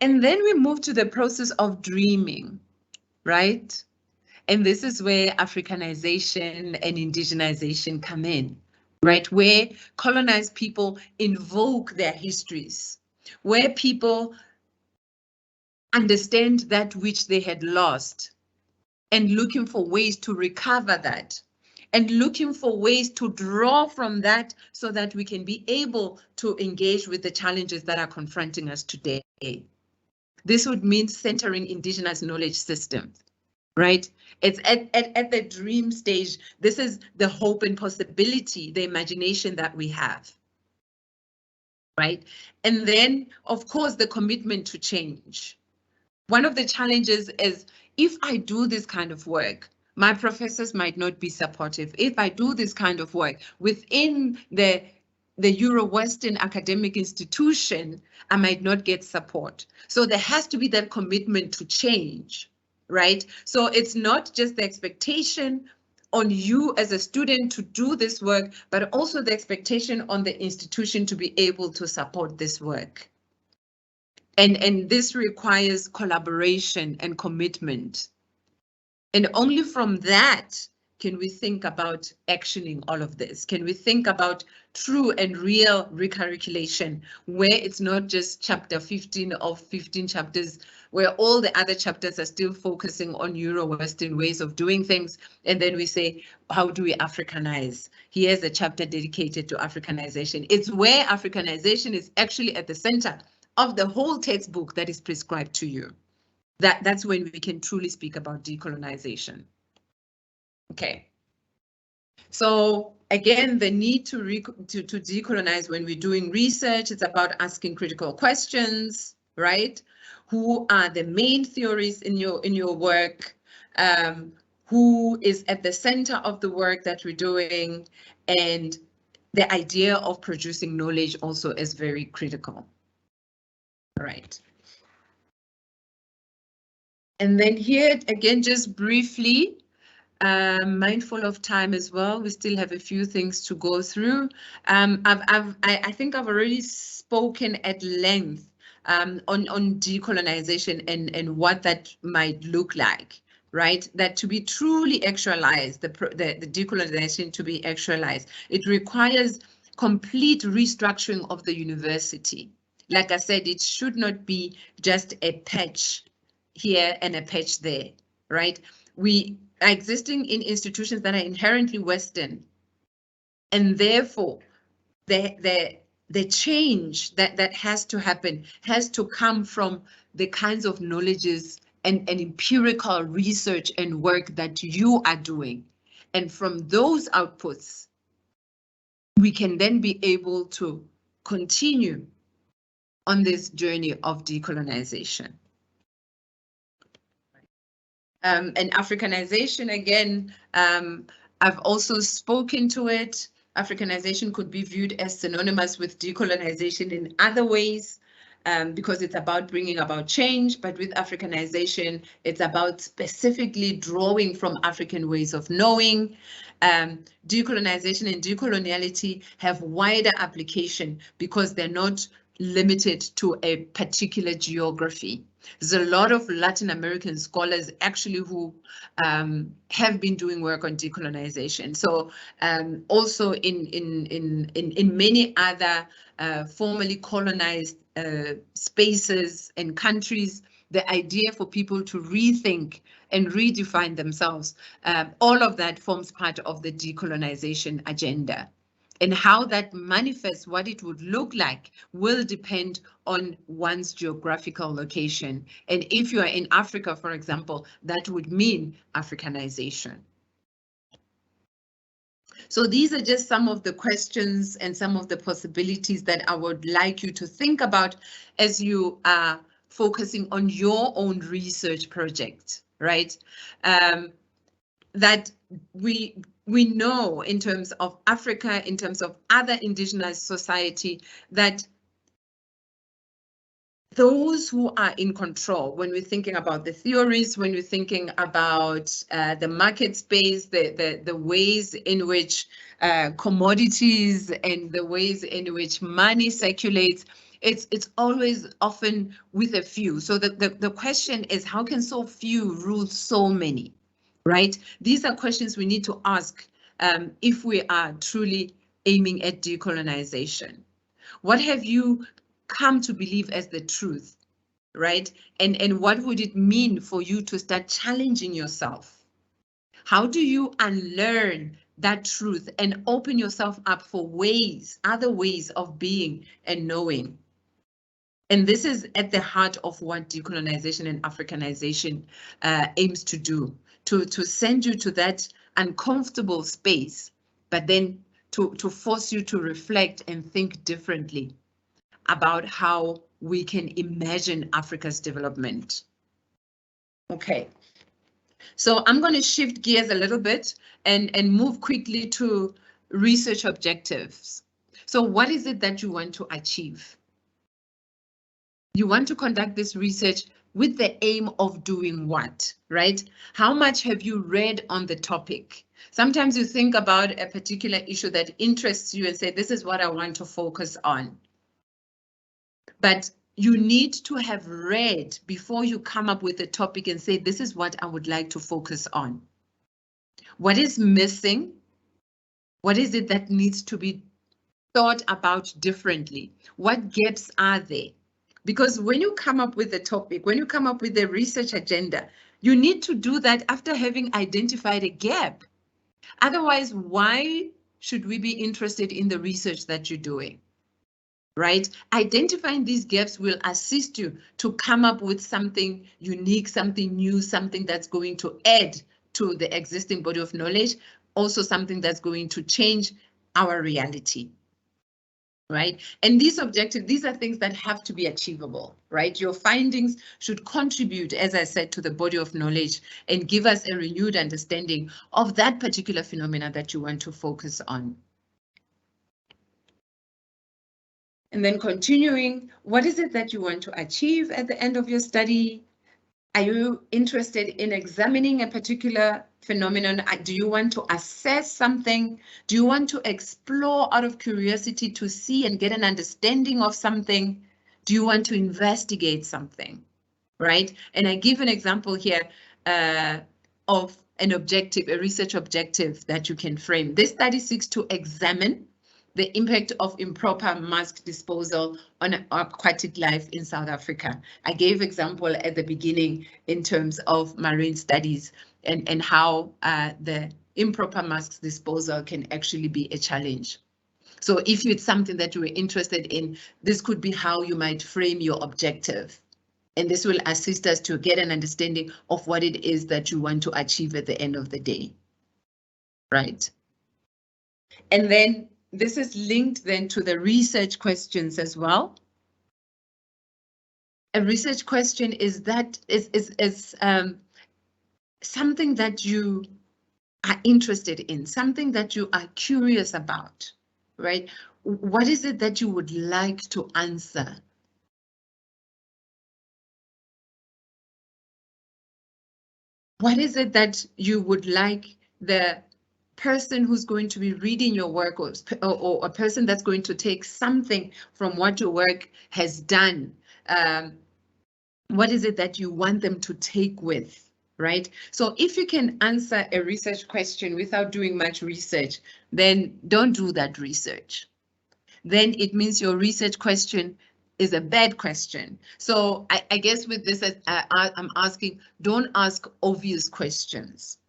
And then we move to the process of dreaming, right? And this is where Africanization and Indigenization come in, right? Where colonized people invoke their histories, where people understand that which they had lost and looking for ways to recover that and looking for ways to draw from that so that we can be able to engage with the challenges that are confronting us today. This would mean centering indigenous knowledge systems, right? It's at the dream stage. This is the hope and possibility, the imagination that we have, right? And then, of course, the commitment to change. One of the challenges is if I do this kind of work, my professors might not be supportive. If I do this kind of work within the Euro-Western academic institution, I might not get support. So there has to be that commitment to change, right? So it's not just the expectation on you as a student to do this work, but also the expectation on the institution to be able to support this work. And this requires collaboration and commitment. And only from that can we think about actioning all of this? Can we think about true and real recalculation, where it's not just chapter 15 of 15 chapters, where all the other chapters are still focusing on Euro-Western ways of doing things. And then we say, how do we Africanize? Here's a chapter dedicated to Africanization. It's where Africanization is actually at the center of the whole textbook that is prescribed to you. That's when we can truly speak about decolonization. Okay. So again, the need to decolonize when we're doing research, it's about asking critical questions, right? Who are the main theories in your work? Who is at the center of the work that we're doing? And the idea of producing knowledge also is very critical. All right. And then here again, just briefly, mindful of time as well. We still have a few things to go through. I think I've already spoken at length on decolonization and what that might look like, right? That to be truly actualized, the decolonization to be actualized, it requires complete restructuring of the university. Like I said, it should not be just a patch here and a patch there, right? We are existing in institutions that are inherently Western, and therefore the change that has to happen has to come from the kinds of knowledges and empirical research and work that you are doing. And from those outputs, we can then be able to continue on this journey of decolonization. And Africanization, again, I've also spoken to it. Africanization could be viewed as synonymous with decolonization in other ways. because it's about bringing about change, but with Africanization, it's about specifically drawing from African ways of knowing. Decolonization and decoloniality have wider application because they're not limited to a particular geography. There's a lot of Latin American scholars actually who have been doing work on decolonization. So also in many other formerly colonized spaces and countries, the idea for people to rethink and redefine themselves, all of that forms part of the decolonization agenda. And how that manifests, what it would look like, will depend on one's geographical location. And if you are in Africa, for example, that would mean Africanization. So these are just some of the questions and some of the possibilities that I would like you to think about as you are focusing on your own research project, right? That we know in terms of Africa, in terms of other indigenous society, that those who are in control, when we're thinking about the theories, when we're thinking about the market space, the ways in which commodities and the ways in which money circulates, it's always often with a few. So the question is, how can so few rule so many, right? These are questions we need to ask if we are truly aiming at decolonization. What have you come to believe as the truth, right? And what would it mean for you to start challenging yourself? How do you unlearn that truth and open yourself up for ways, other ways of being and knowing? And this is at the heart of what decolonization and Africanization aims to do, to send you to that uncomfortable space, but then to force you to reflect and think differently about how we can imagine Africa's development. Okay, so I'm going to shift gears a little bit and move quickly to research objectives. So what is it that you want to achieve? You want to conduct this research with the aim of doing what, right? How much have you read on the topic? Sometimes you think about a particular issue that interests you and say, this is what I want to focus on. But you need to have read before you come up with a topic and say, this is what I would like to focus on. What is missing? What is it that needs to be thought about differently? What gaps are there? Because when you come up with a topic, when you come up with a research agenda, you need to do that after having identified a gap. Otherwise, why should we be interested in the research that you're doing? Right? Identifying these gaps will assist you to come up with something unique, something new, something that's going to add to the existing body of knowledge, also something that's going to change our reality. Right? And these objectives, these are things that have to be achievable, right? Your findings should contribute, as I said, to the body of knowledge and give us a renewed understanding of that particular phenomena that you want to focus on. And then continuing, what is it that you want to achieve at the end of your study? Are you interested in examining a particular phenomenon? Do you want to assess something? Do you want to explore out of curiosity to see and get an understanding of something? Do you want to investigate something, right? And I give an example here of an objective, a research objective that you can frame. This study seeks to examine the impact of improper mask disposal on aquatic life in South Africa. I gave example at the beginning in terms of marine studies and how the improper mask disposal can actually be a challenge. So if it's something that you were interested in, this could be how you might frame your objective. And this will assist us to get an understanding of what it is that you want to achieve at the end of the day, right? And then this is linked then to the research questions as well. A research question is something that you are interested in, something that you are curious about, right? What is it that you would like to answer? What is it that you would like the person who's going to be reading your work, or a person that's going to take something from what your work has done? What is it that you want them to take with, right? So if you can answer a research question without doing much research, then don't do that research. Then it means your research question is a bad question. So I guess with this, I'm asking, don't ask obvious questions,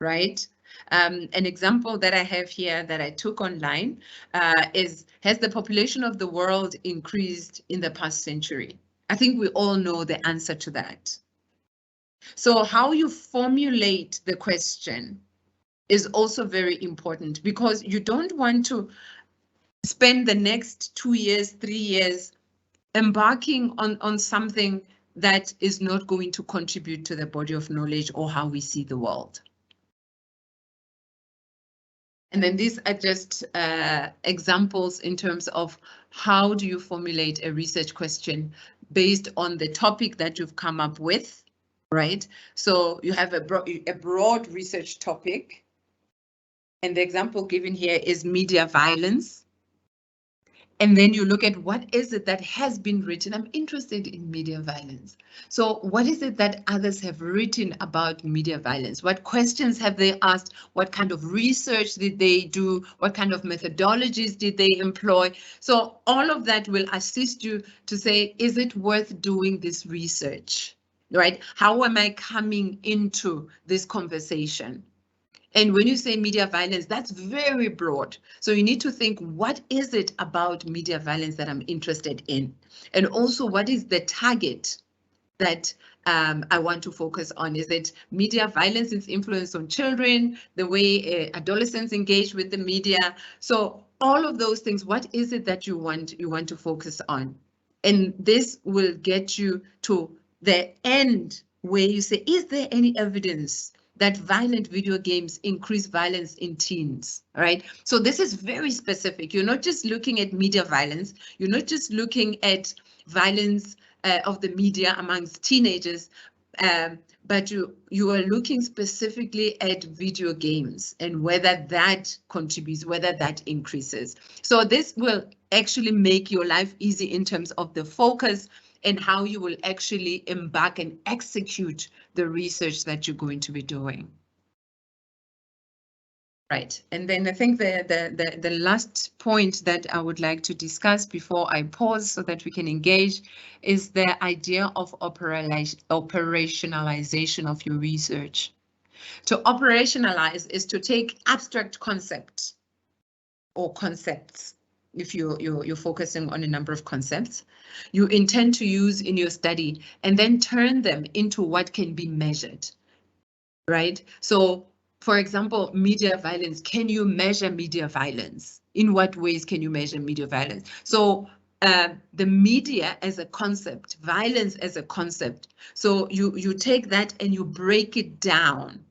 right? An example that I have here that I took online is, has the population of the world increased in the past century? I think we all know the answer to that. So how you formulate the question is also very important, because you don't want to spend the next 2 years, 3 years embarking on something that is not going to contribute to the body of knowledge or how we see the world. And then these are just examples in terms of how do you formulate a research question based on the topic that you've come up with, right? So you have a broad research topic. And the example given here is media violence. And then you look at what is it that has been written. I'm interested in media violence. So what is it that others have written about media violence? What questions have they asked? What kind of research did they do? What kind of methodologies did they employ? So all of that will assist you to say, is it worth doing this research, right? How am I coming into this conversation? And when you say media violence, that's very broad. So you need to think, what is it about media violence that I'm interested in? And also, what is the target that I want to focus on? Is it media violence, its influence on children, the way adolescents engage with the media? So all of those things, what is it that you want to focus on? And this will get you to the end where you say, is there any evidence that violent video games increase violence in teens, right? So this is very specific. You're not just looking at media violence. You're not just looking at violence of the media amongst teenagers, but you are looking specifically at video games and whether that contributes, whether that increases. So this will actually make your life easy in terms of the focus and how you will actually embark and execute the research that you're going to be doing. Right, and then I think the last point that I would like to discuss before I pause so that we can engage is the idea of operationalization of your research. To operationalize is to take abstract concepts or concepts. If you're focusing on a number of concepts, you intend to use in your study and then turn them into what can be measured, right? So, for example, media violence. Can you measure media violence? In what ways can you measure media violence? So the media as a concept, violence as a concept. So you take that and you break it down,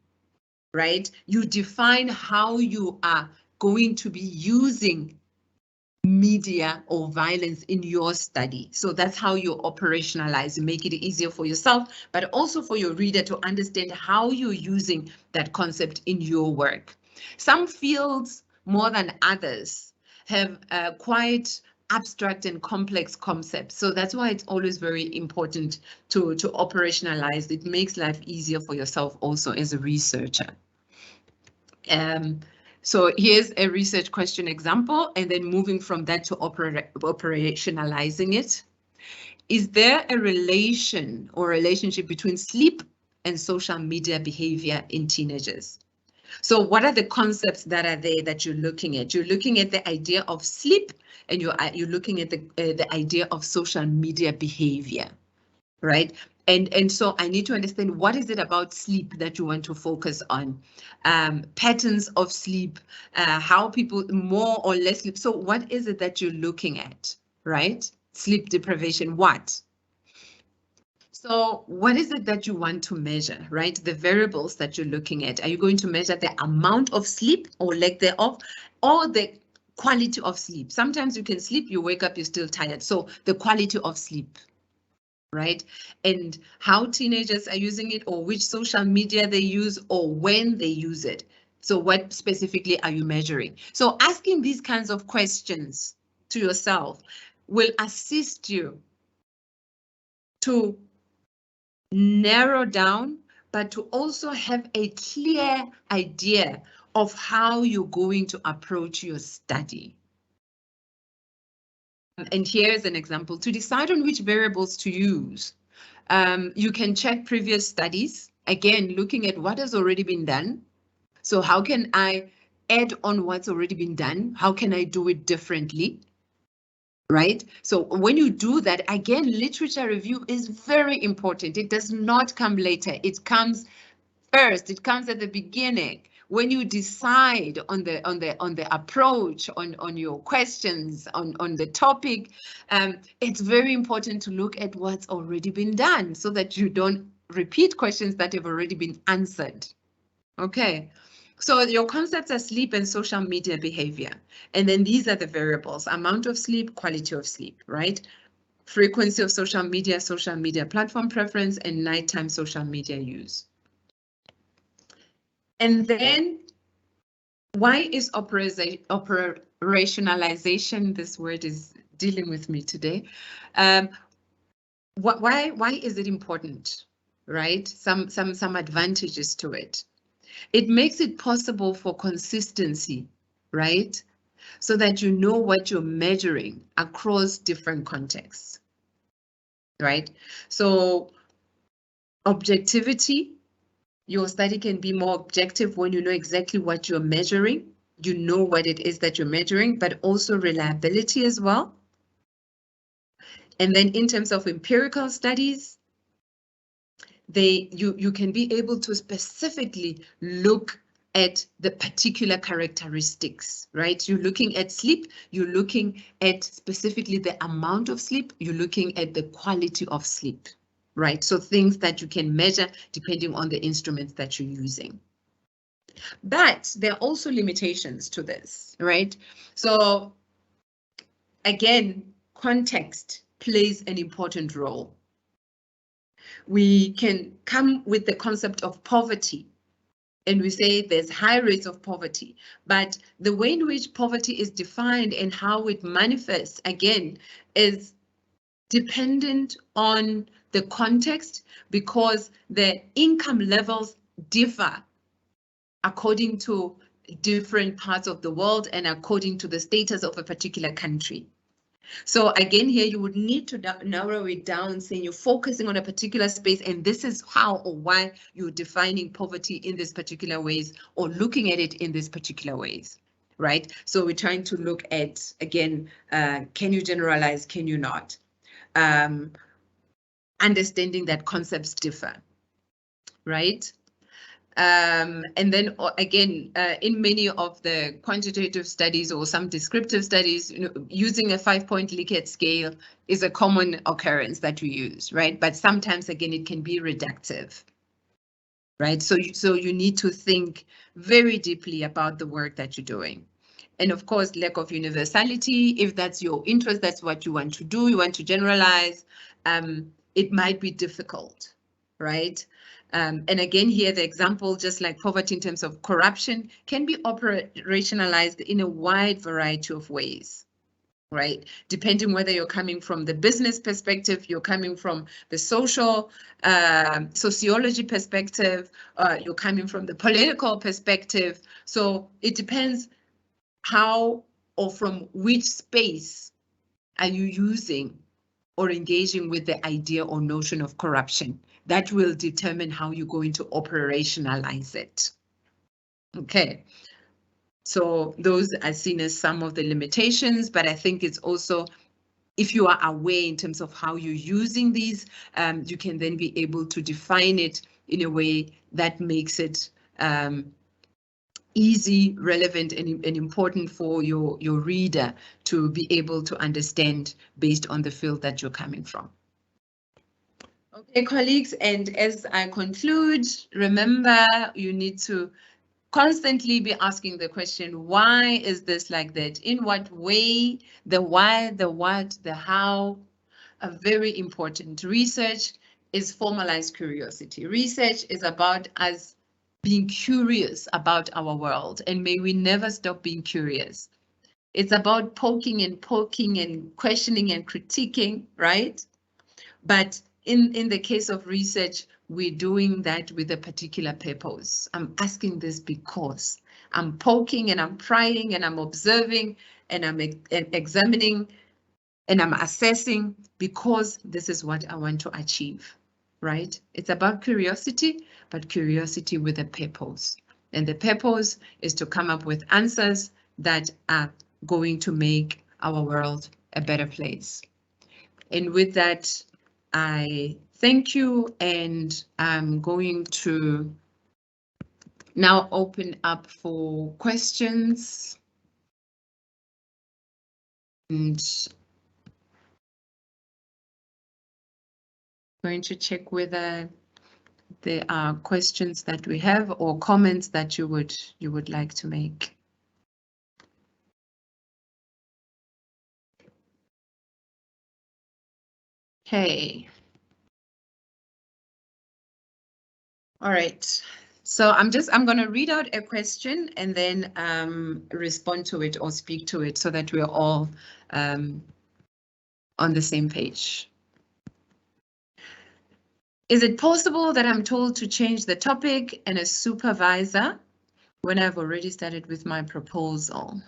right? You define how you are going to be using media or violence in your study. So that's how you operationalize, you make it easier for yourself, but also for your reader to understand how you're using that concept in your work. Some fields, more than others, have quite abstract and complex concepts. So that's why it's always very important to operationalize. It makes life easier for yourself also as a researcher. So here's a research question example, and then moving from that to operationalizing it. Is there a relation or relationship between sleep and social media behavior in teenagers? So what are the concepts that are there that you're looking at? You're looking at the idea of sleep, and you're looking at the idea of social media behavior, right? And so I need to understand, what is it about sleep that you want to focus on? Patterns of sleep, how people more or less sleep. So what is it that you're looking at, right? Sleep deprivation, what? So what is it that you want to measure, right? The variables that you're looking at. Are you going to measure the amount of sleep or lack thereof, or the quality of sleep? Sometimes you can sleep, you wake up, you're still tired. So the quality of sleep. right? And how teenagers are using it, or which social media they use, or when they use it. So what specifically are you measuring? So asking these kinds of questions to yourself will assist you to narrow down, but to also have a clear idea of how you're going to approach your study. And here's an example. To decide on which variables to use, you can check previous studies, again, looking at what has already been done. So how can I add on what's already been done? How can I do it differently? Right? So when you do that, again, literature review is very important. It does not come later. It comes first. It comes at the beginning. When you decide on the approach, on your questions, on the topic, it's very important to look at what's already been done so that you don't repeat questions that have already been answered. Okay. So your concepts are sleep and social media behavior. And then these are the variables: amount of sleep, quality of sleep, right? Frequency of social media platform preference, and nighttime social media use. And then why is operationalization, this word is dealing with me today. Why is it important, right? Some advantages to it. It makes it possible for consistency, right? So that you know what you're measuring across different contexts, right? So objectivity, your study can be more objective when you know exactly what you're measuring. You know what it is that you're measuring, but also reliability as well. And then in terms of empirical studies, you can be able to specifically look at the particular characteristics, right? You're looking at sleep, you're looking at specifically the amount of sleep, you're looking at the quality of sleep, right? So things that you can measure depending on the instruments that you're using. But there are also limitations to this, right? So again, context plays an important role. We can come with the concept of poverty, and we say there's high rates of poverty, but the way in which poverty is defined and how it manifests, again, is dependent on the context, because the income levels differ according to different parts of the world and according to the status of a particular country. So again, here you would need to narrow it down, saying you're focusing on a particular space, and this is how or why you're defining poverty in this particular ways, or looking at it in this particular ways, right? So we're trying to look at, again, can you generalize, can you not? Understanding that concepts differ, right? And then again, in many of the quantitative studies or some descriptive studies, using a 5-point Likert scale is a common occurrence that we use, right? But sometimes, again, it can be reductive, right? So you need to think very deeply about the work that you're doing. And of course, lack of universality. If that's your interest, that's what you want to do, you want to generalize, it might be difficult, right? And again, here, the example, just like poverty in terms of corruption, can be operationalized in a wide variety of ways, right? Depending whether you're coming from the business perspective, you're coming from the social sociology perspective, you're coming from the political perspective. So it depends how or from which space are you using or engaging with the idea or notion of corruption. That will determine how you're going to operationalize it. Okay, so those are seen as some of the limitations, but I think it's also, if you are aware in terms of how you're using these, you can then be able to define it in a way that makes it easy, relevant, and important for your reader to be able to understand based on the field that you're coming from. Okay, colleagues, and as I conclude, remember, you need to constantly be asking the question, why is this like that? In what way? The why, the what, the how. are very important. Research is formalized curiosity. Research is about us being curious about our world, and may we never stop being curious. It's about poking and questioning and critiquing, right? But in the case of research, we're doing that with a particular purpose. I'm asking this because I'm poking and I'm prying and I'm observing and I'm examining and I'm assessing because this is what I want to achieve, right? It's about curiosity, but curiosity with a purpose. And the purpose is to come up with answers that are going to make our world a better place. And with that, I thank you, and I'm going to now open up for questions. And going to check whether there are questions that we have or comments that you would like to make. Okay. All right. So I'm going to read out a question and then respond to it or speak to it so that we're all on the same page. Is it possible that I'm told to change the topic and a supervisor when I've already started with my proposal,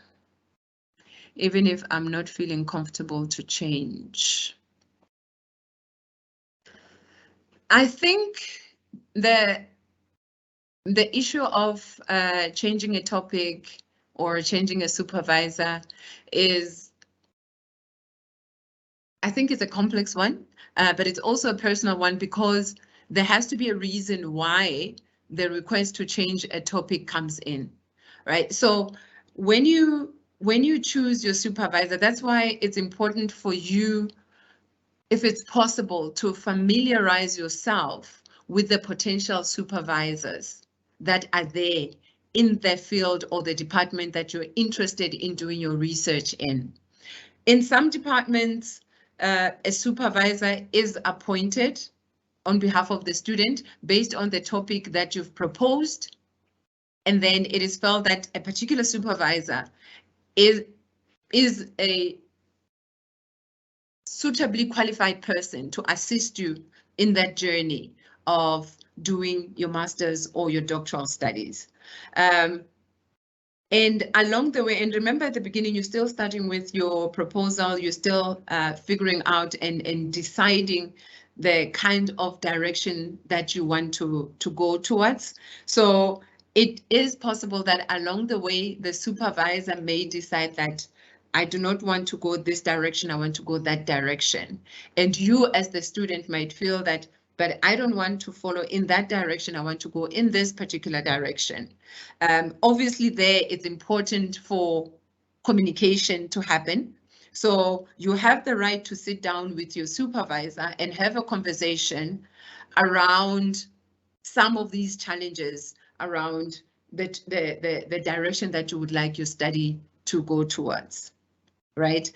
even if I'm not feeling comfortable to change? I think the issue of changing a topic or changing a supervisor is, I think it's a complex one, but it's also a personal one because there has to be a reason why the request to change a topic comes in, right? So when you choose your supervisor, that's why it's important for you, if it's possible, to familiarize yourself with the potential supervisors that are there in the field or the department that you're interested in doing your research in. In some departments, a supervisor is appointed on behalf of the student based on the topic that you've proposed, and then it is felt that a particular supervisor is a suitably qualified person to assist you in that journey of doing your master's or your doctoral studies. And along the way, and remember at the beginning, you're still starting with your proposal, you're still figuring out and deciding the kind of direction that you want to go towards. So it is possible that along the way, the supervisor may decide that I do not want to go this direction, I want to go that direction. And you as the student might feel that, but I don't want to follow in that direction, I want to go in this particular direction. Obviously there it's important for communication to happen. So you have the right to sit down with your supervisor and have a conversation around some of these challenges around the direction that you would like your study to go towards, right?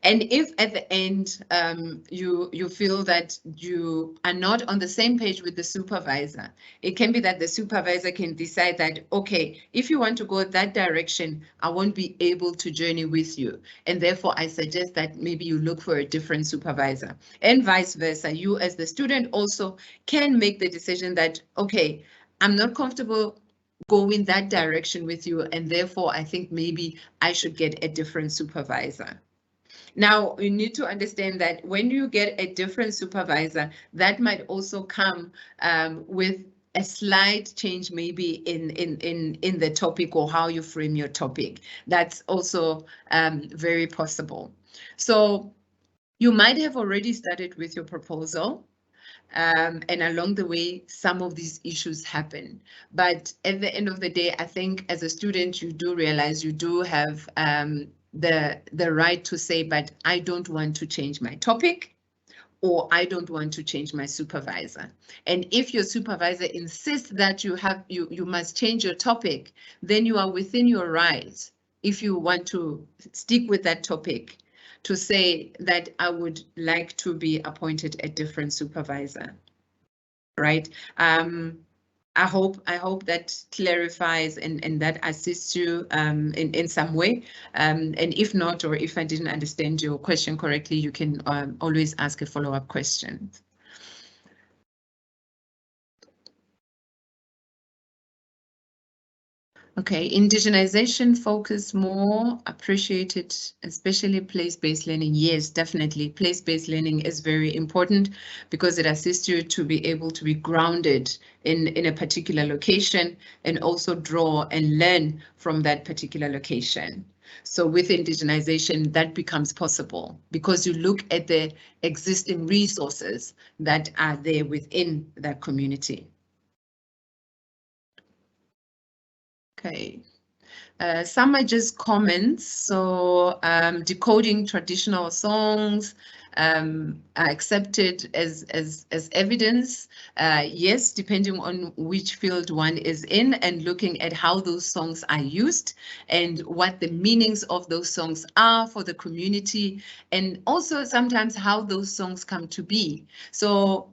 And if at the end you feel that you are not on the same page with the supervisor, it can be that the supervisor can decide that, okay, if you want to go that direction, I won't be able to journey with you. And therefore, I suggest that maybe you look for a different supervisor. And vice versa, you as the student also can make the decision that, okay, I'm not comfortable going that direction with you, and therefore I think maybe I should get a different supervisor. Now, you need to understand that when you get a different supervisor, that might also come with a slight change maybe in the topic or how you frame your topic. That's also very possible. So you might have already started with your proposal. And along the way, some of these issues happen. But at the end of the day, I think as a student, you do realize you do have the right to say, but I don't want to change my topic, or I don't want to change my supervisor. And if your supervisor insists that you must change your topic, then you are within your rights, if you want to stick with that topic, to say that I would like to be appointed a different supervisor, right? I hope that clarifies and that assists you in some way. And if not, or if I didn't understand your question correctly, you can always ask a follow-up question. Okay, indigenization focus more appreciated, especially place-based learning. Yes, definitely. Place-based learning is very important because it assists you to be able to be grounded in a particular location and also draw and learn from that particular location. So with indigenization, that becomes possible because you look at the existing resources that are there within that community. Okay. Some are just comments. So decoding traditional songs are accepted as evidence. Yes, depending on which field one is in and looking at how those songs are used and what the meanings of those songs are for the community, and also sometimes how those songs come to be. So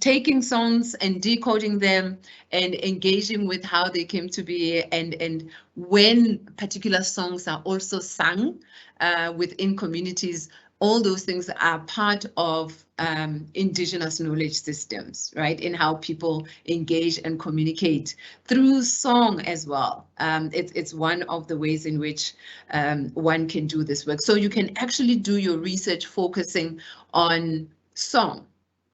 taking songs and decoding them and engaging with how they came to be and when particular songs are also sung within communities, all those things are part of Indigenous knowledge systems, right? In how people engage and communicate through song as well. It's one of the ways in which one can do this work. So you can actually do your research focusing on song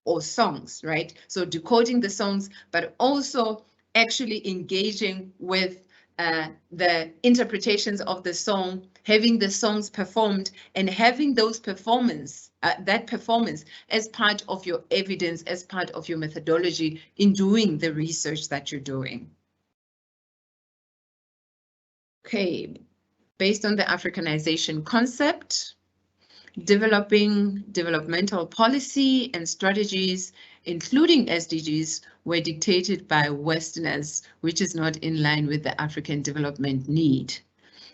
or songs, right? So decoding the songs, but also actually engaging with the interpretations of the song, having the songs performed and having those that performance as part of your evidence, as part of your methodology in doing the research that you're doing. Okay, based on the Africanization concept, developing developmental policy and strategies, including SDGs, were dictated by Westerners, which is not in line with the African development need.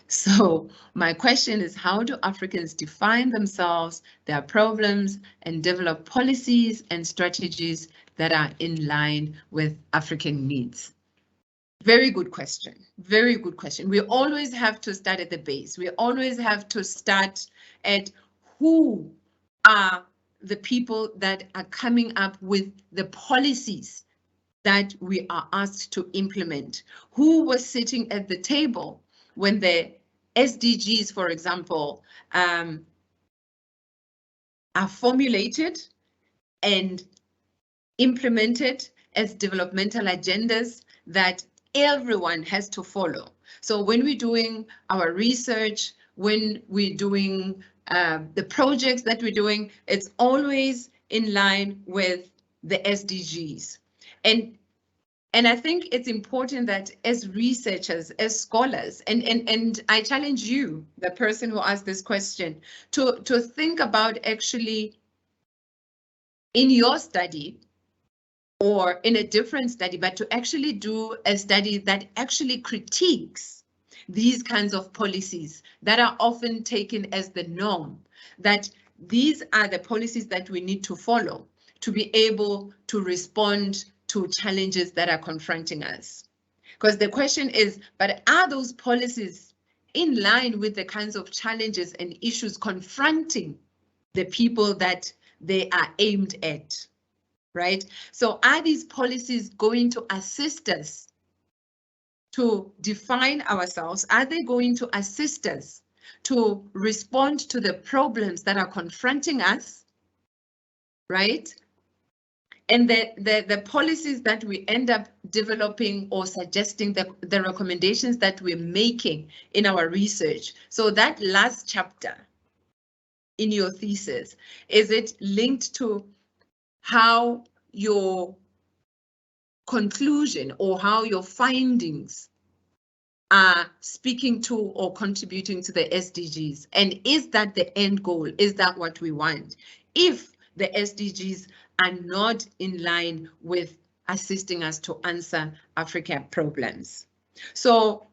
So my question is, how do Africans define themselves, their problems, and develop policies and strategies that are in line with African needs? Very good question. Very good question. We always have to start at the base. We always have to start at who are the people that are coming up with the policies that we are asked to implement. Who was sitting at the table when the SDGs, for example, are formulated and implemented as developmental agendas that everyone has to follow. So when we're doing our research, when we're doing the projects that we're doing, it's always in line with the SDGs. And I think it's important that as researchers, as scholars, and I challenge you, the person who asked this question, to think about actually in your study, or in a different study, but to actually do a study that actually critiques these kinds of policies that are often taken as the norm, that these are the policies that we need to follow to be able to respond to challenges that are confronting us. Because the question is, but are those policies in line with the kinds of challenges and issues confronting the people that they are aimed at? Right? So are these policies going to assist us to define ourselves? Are they going to assist us to respond to the problems that are confronting us? Right? And the policies that we end up developing or suggesting, the recommendations that we're making in our research. So that last chapter in your thesis, is it linked to how your conclusion or how your findings are speaking to or contributing to the SDGs? And is that the end goal? Is that what we want? If the SDGs are not in line with assisting us to answer Africa problems. So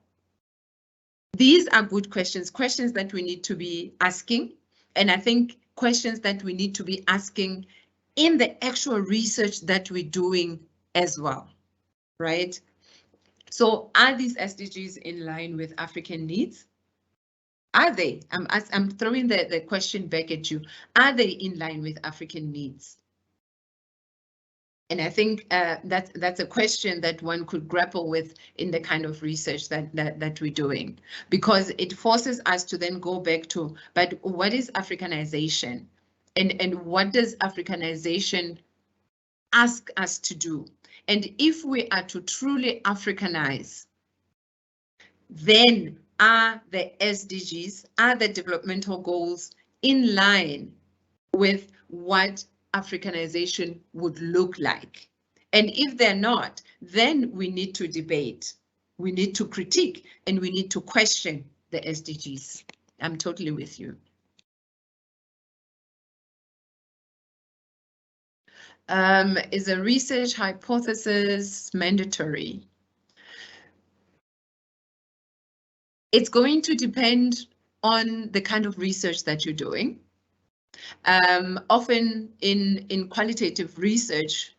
these are good questions that we need to be asking. And I think questions that we need to be asking in the actual research that we're doing as well, right? So are these SDGs in line with African needs? Are they? I'm throwing the question back at you. Are they in line with African needs? And I think that's a question that one could grapple with in the kind of research that we're doing, because it forces us to then go back to, but what is Africanization? And what does Africanization ask us to do? And if we are to truly Africanize, then are the SDGs, are the developmental goals in line with what Africanization would look like? And if they're not, then we need to debate, we need to critique, and we need to question the SDGs. I'm totally with you. Is a research hypothesis mandatory? It's going to depend on the kind of research that you're doing. Often in qualitative research,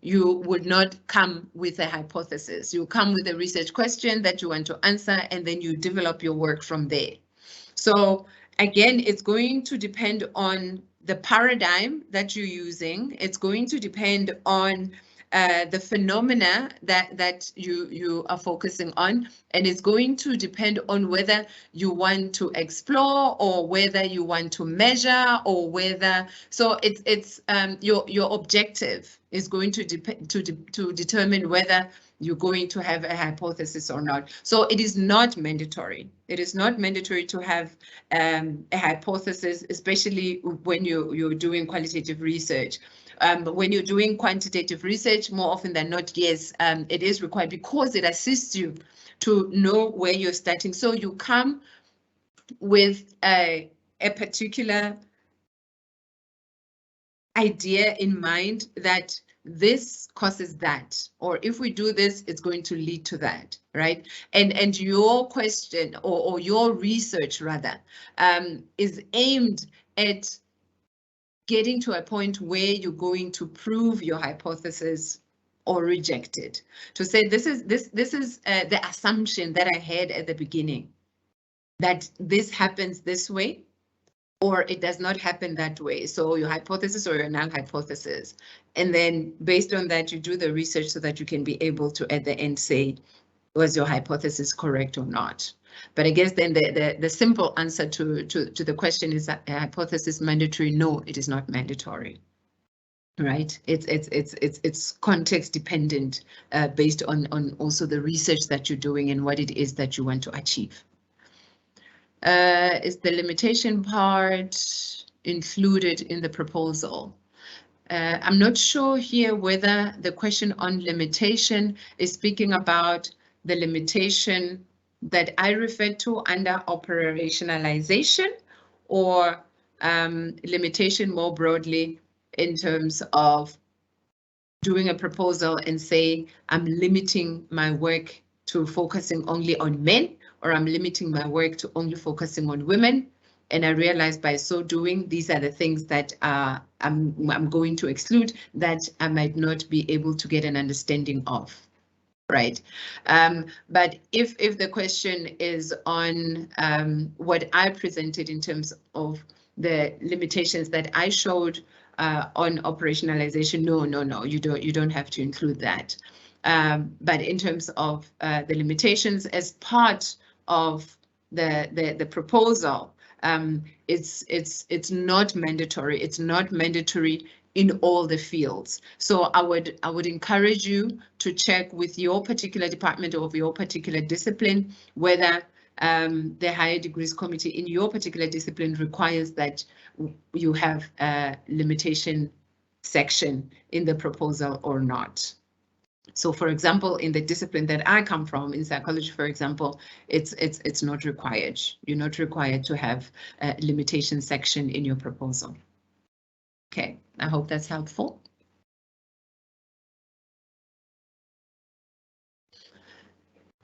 you would not come with a hypothesis. You come with a research question that you want to answer, and then you develop your work from there. So again, it's going to depend on the paradigm that you're using. It's going to depend on the phenomena that you are focusing on, and it's going to depend on whether you want to explore or whether you want to measure or whether. So it's your objective is going to depend to determine whether you're going to have a hypothesis or not. So it is not mandatory. It is not mandatory to have a hypothesis, especially when you're doing qualitative research. When you're doing quantitative research, more often than not, yes, it is required because it assists you to know where you're starting. So you come with a particular idea in mind that this causes that, or if we do this, it's going to lead to that, right? And your question or your research rather is aimed at getting to a point where you're going to prove your hypothesis or reject it. To say this is the assumption that I had at the beginning, that this happens this way, or it does not happen that way. So your hypothesis or your null hypothesis. And then based on that, you do the research so that you can be able to at the end say, was your hypothesis correct or not? But I guess then the simple answer to the question is that a hypothesis mandatory? No, it is not mandatory. Right, it's context dependent based on also the research that you're doing and what it is that you want to achieve. Is the limitation part included in the proposal? I'm not sure here whether the question on limitation is speaking about the limitation that I referred to under operationalization, or limitation more broadly in terms of doing a proposal and say, I'm limiting my work to focusing only on men, or I'm limiting my work to only focusing on women. And I realized by so doing, these are the things that I'm going to exclude that I might not be able to get an understanding of, right? But if the question is on what I presented in terms of the limitations that I showed on operationalization, no, you don't have to include that. But in terms of the limitations as part of the proposal, it's not mandatory. It's not mandatory in all the fields. So I would encourage you to check with your particular department or your particular discipline whether the Higher Degrees Committee in your particular discipline requires that you have a limitation section in the proposal or not. So, for example, in the discipline that I come from, in psychology, for example, it's not required. You're not required to have a limitation section in your proposal. Okay, I hope that's helpful.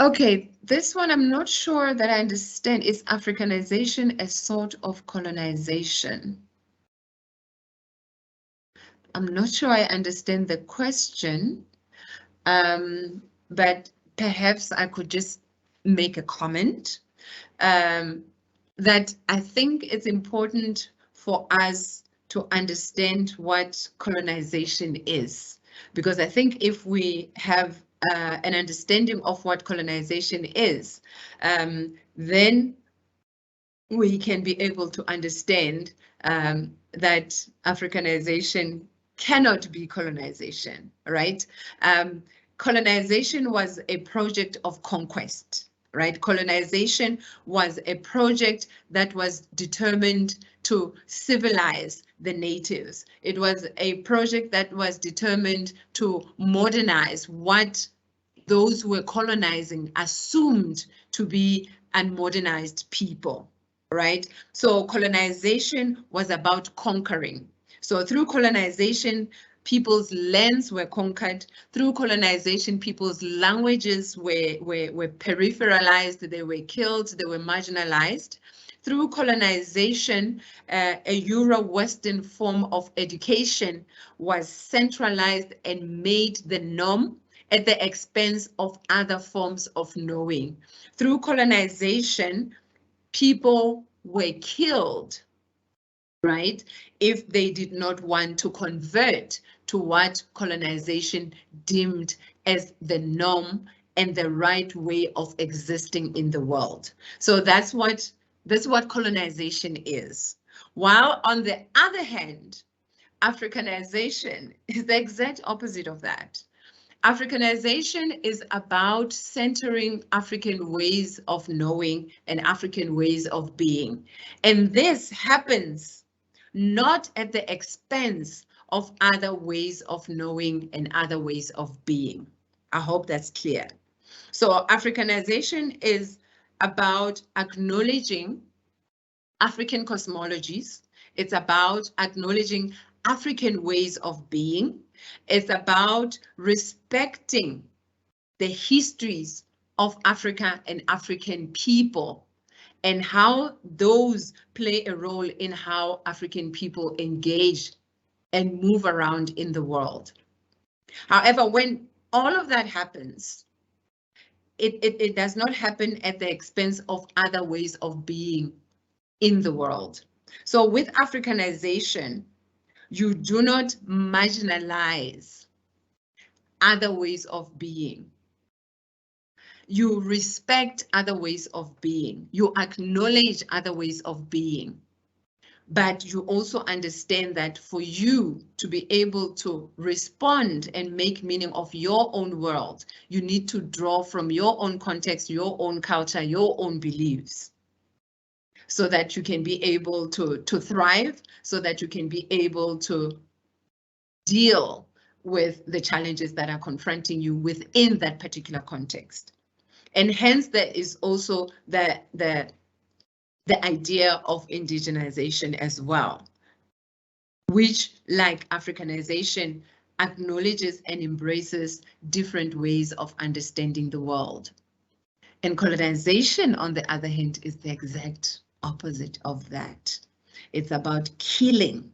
Okay, this one I'm not sure that I understand. Is Africanization a sort of colonization? I'm not sure I understand the question, but perhaps I could just make a comment that I think it's important for us to understand what colonization is, because I think if we have an understanding of what colonization is, then we can be able to understand that Africanization cannot be colonization, right? Colonization was a project of conquest, right? Colonization was a project that was determined to civilize the natives. It was a project that was determined to modernize what those who were colonizing assumed to be unmodernized people, right? So colonization was about conquering. So through colonization, people's lands were conquered. Through colonization, people's languages were peripheralized, they were killed, they were marginalized. Through colonization, a Euro-Western form of education was centralized and made the norm at the expense of other forms of knowing. Through colonization, people were killed, right, if they did not want to convert to what colonization deemed as the norm and the right way of existing in the world. So that's what colonization is. While on the other hand, Africanization is the exact opposite of that. Africanization is about centering African ways of knowing and African ways of being. And this happens not at the expense of other ways of knowing and other ways of being. I hope that's clear. So Africanization is about acknowledging African cosmologies. It's about acknowledging African ways of being. It's about respecting the histories of Africa and African people and how those play a role in how African people engage and move around in the world. However, when all of that happens, it does not happen at the expense of other ways of being in the world. So with Africanization, you do not marginalize other ways of being. You respect other ways of being. You acknowledge other ways of being. But you also understand that for you to be able to respond and make meaning of your own world, you need to draw from your own context, your own culture, your own beliefs, so that you can be able to thrive, so that you can be able to deal with the challenges that are confronting you within that particular context. And hence there is also the idea of indigenization as well, which, like Africanization, acknowledges and embraces different ways of understanding the world. And colonization, on the other hand, is the exact opposite of that. It's about killing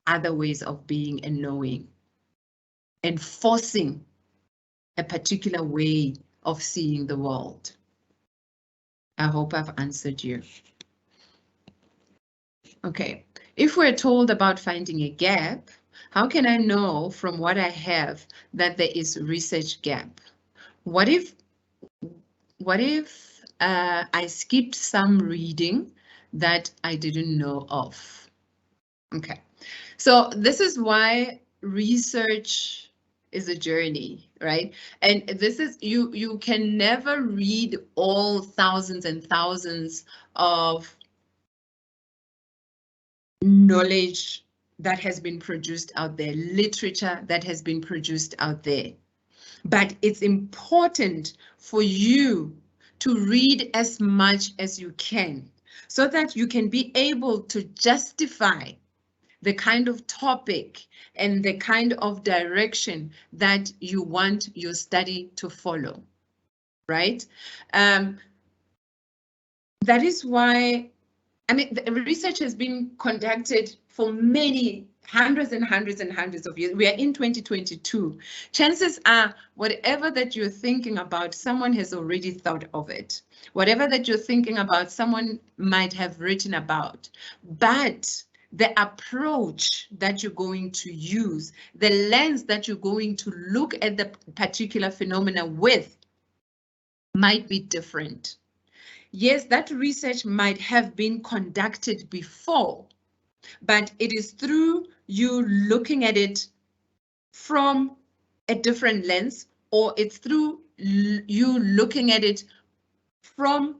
other ways of being and knowing, and forcing a particular way of seeing the world. I hope I've answered you. Okay, if we're told about finding a gap, how can I know from what I have that there is research gap? What if I skipped some reading that I didn't know of? Okay, so this is why research is a journey, right? And this is, you can never read all thousands and thousands of knowledge that has been produced out there, literature that has been produced out there. But it's important for you to read as much as you can so that you can be able to justify the kind of topic and the kind of direction that you want your study to follow. right? That is why, I mean, the research has been conducted for many hundreds and hundreds and hundreds of years. We are in 2022. Chances are, whatever that you're thinking about, someone has already thought of it. Whatever that you're thinking about, someone might have written about. But the approach that you're going to use, the lens that you're going to look at the particular phenomena with, might be different. Yes, that research might have been conducted before, but it is through you looking at it from a different lens, or it's through you looking at it from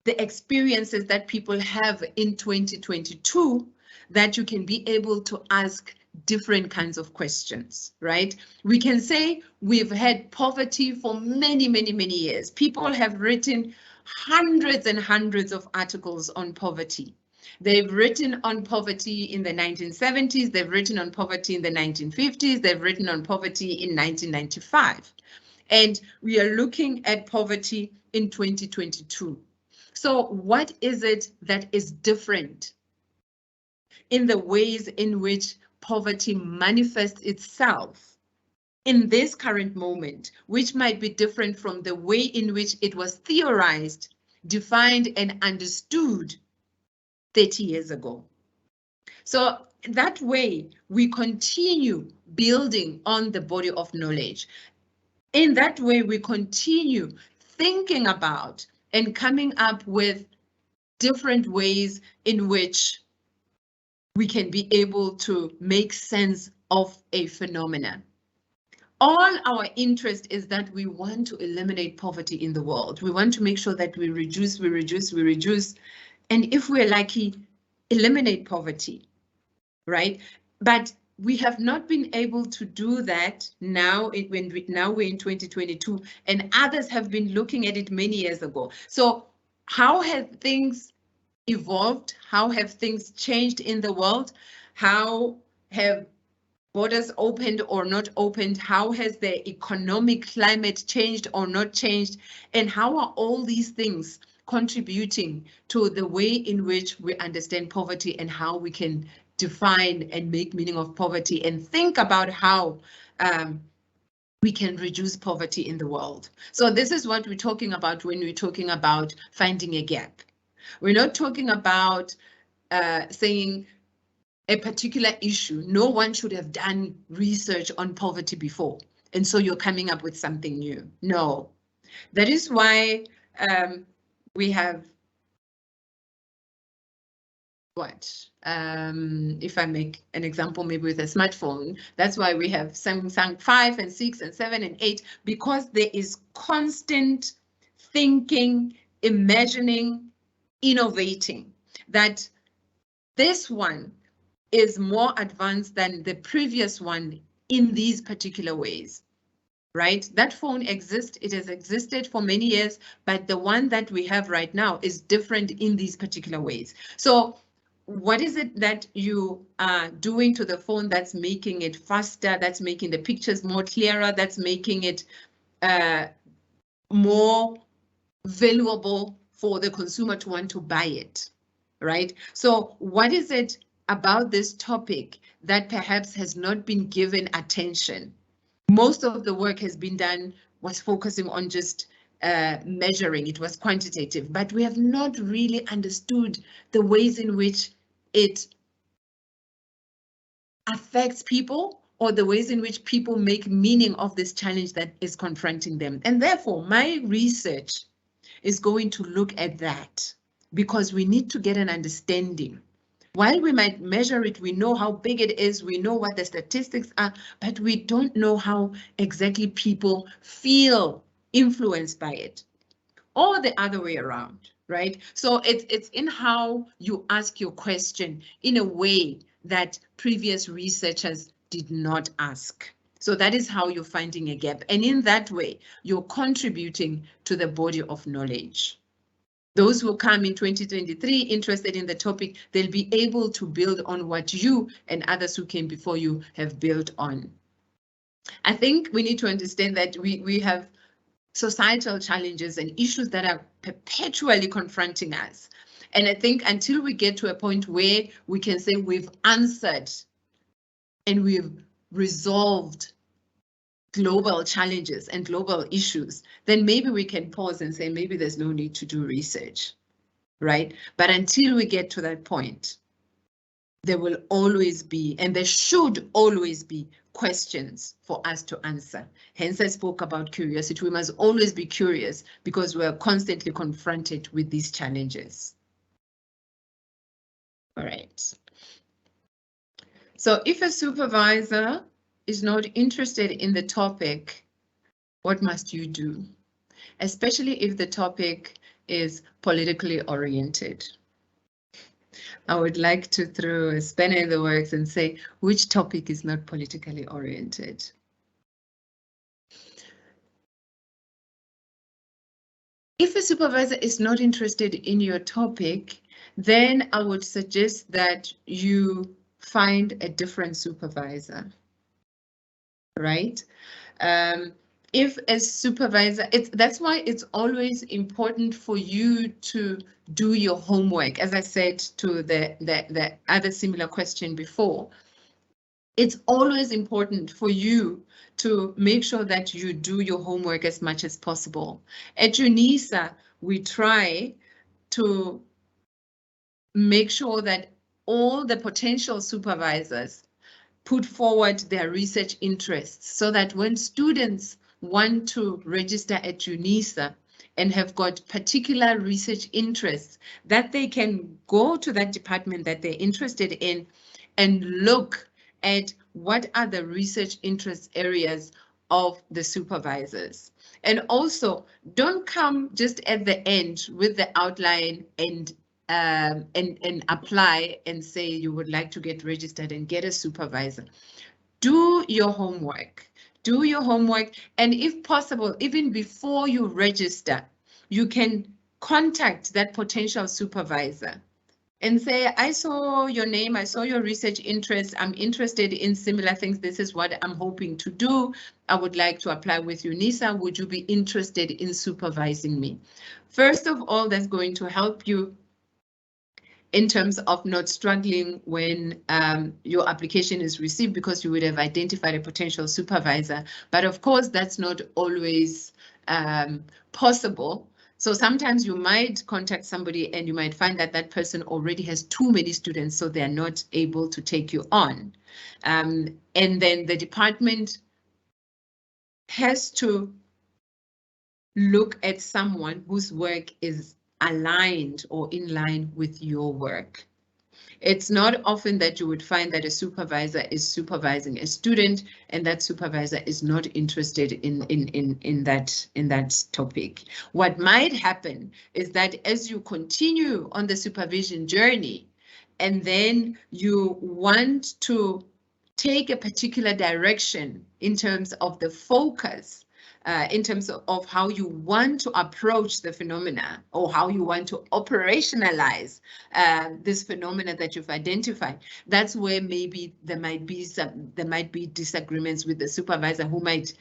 the experiences that people have in 2022 that you can be able to ask different kinds of questions, right? We can say we've had poverty for many, many, many years. People have written hundreds and hundreds of articles on poverty. They've written on poverty in the 1970s, they've written on poverty in the 1950s, they've written on poverty in 1995. And we are looking at poverty in 2022. So what is it that is different in the ways in which poverty manifests itself in this current moment, which might be different from the way in which it was theorized, defined, and understood 30 years ago? So that way, we continue building on the body of knowledge. In that way, we continue thinking about and coming up with different ways in which we can be able to make sense of a phenomenon. All our interest is that we want to eliminate poverty in the world. We want to make sure that we reduce, and if we're lucky, eliminate poverty, right? But we have not been able to do that now now we're in 2022, and others have been looking at it many years ago. So how have things evolved? How have things changed in the world? How have borders opened or not opened? How has the economic climate changed or not changed? And how are all these things contributing to the way in which we understand poverty and how we can define and make meaning of poverty and think about how we can reduce poverty in the world? So this is what we're talking about when we're talking about finding a gap. We're not talking about saying a particular issue. No one should have done research on poverty before, and so you're coming up with something new. No, that is why we have if I make an example, maybe with a smartphone, that's why we have Samsung 5 and 6 and 7 and 8, because there is constant thinking, imagining, innovating. That this one is more advanced than the previous one in these particular ways, right? That phone exists, it has existed for many years, but the one that we have right now is different in these particular ways. So what is it that you are doing to the phone that's making it faster, that's making the pictures more clearer, that's making it more valuable for the consumer to want to buy it, right? So what is it about this topic that perhaps has not been given attention? Most of the work has been done, was focusing on just measuring, it was quantitative, but we have not really understood the ways in which it affects people, or the ways in which people make meaning of this challenge that is confronting them. And therefore, my research is going to look at that, because we need to get an understanding. While we might measure it, we know how big it is, we know what the statistics are, but we don't know how exactly people feel influenced by it, or the other way around, right? So it's in how you ask your question in a way that previous researchers did not ask. So that is how you're finding a gap. And in that way, you're contributing to the body of knowledge. Those who come in 2023 interested in the topic, they'll be able to build on what you and others who came before you have built on. I think we need to understand that we have societal challenges and issues that are perpetually confronting us. And I think until we get to a point where we can say we've answered and we've resolved global challenges and global issues, then maybe we can pause and say maybe there's no need to do research, right? But until we get to that point, there will always be, and there should always be, questions for us to answer. Hence, I spoke about curiosity. We must always be curious because we are constantly confronted with these challenges. All right. So if a supervisor is not interested in the topic, what must you do? Especially if the topic is politically oriented. I would like to throw a spanner in the works and say, which topic is not politically oriented? If a supervisor is not interested in your topic, then I would suggest that you find a different supervisor, right? If a supervisor, that's why it's always important for you to do your homework. As I said to the other similar question before, it's always important for you to make sure that you do your homework as much as possible. At UNISA, we try to make sure that all the potential supervisors put forward their research interests so that when students want to register at UNISA and have got particular research interests, that they can go to that department that they're interested in and look at what are the research interest areas of the supervisors. And also, don't come just at the end with the outline and apply and say you would like to get registered and get a supervisor. Do your homework. Do your homework, and if possible, even before you register, you can contact that potential supervisor and say, I saw your name, I saw your research interest, I'm interested in similar things, this is what I'm hoping to do. I would like to apply with UNISA, would you be interested in supervising me? First of all, that's going to help you in terms of not struggling when your application is received because you would have identified a potential supervisor. But of course, that's not always possible. So sometimes you might contact somebody and you might find that that person already has too many students, so they're not able to take you on. And then the department has to look at someone whose work is aligned or in line with your work. It's not often that you would find that a supervisor is supervising a student and that supervisor is not interested in that topic. What might happen is that as you continue on the supervision journey and then you want to take a particular direction in terms of the focus, in terms of how you want to approach the phenomena or how you want to operationalize this phenomena that you've identified, that's where maybe there might be disagreements with the supervisor who might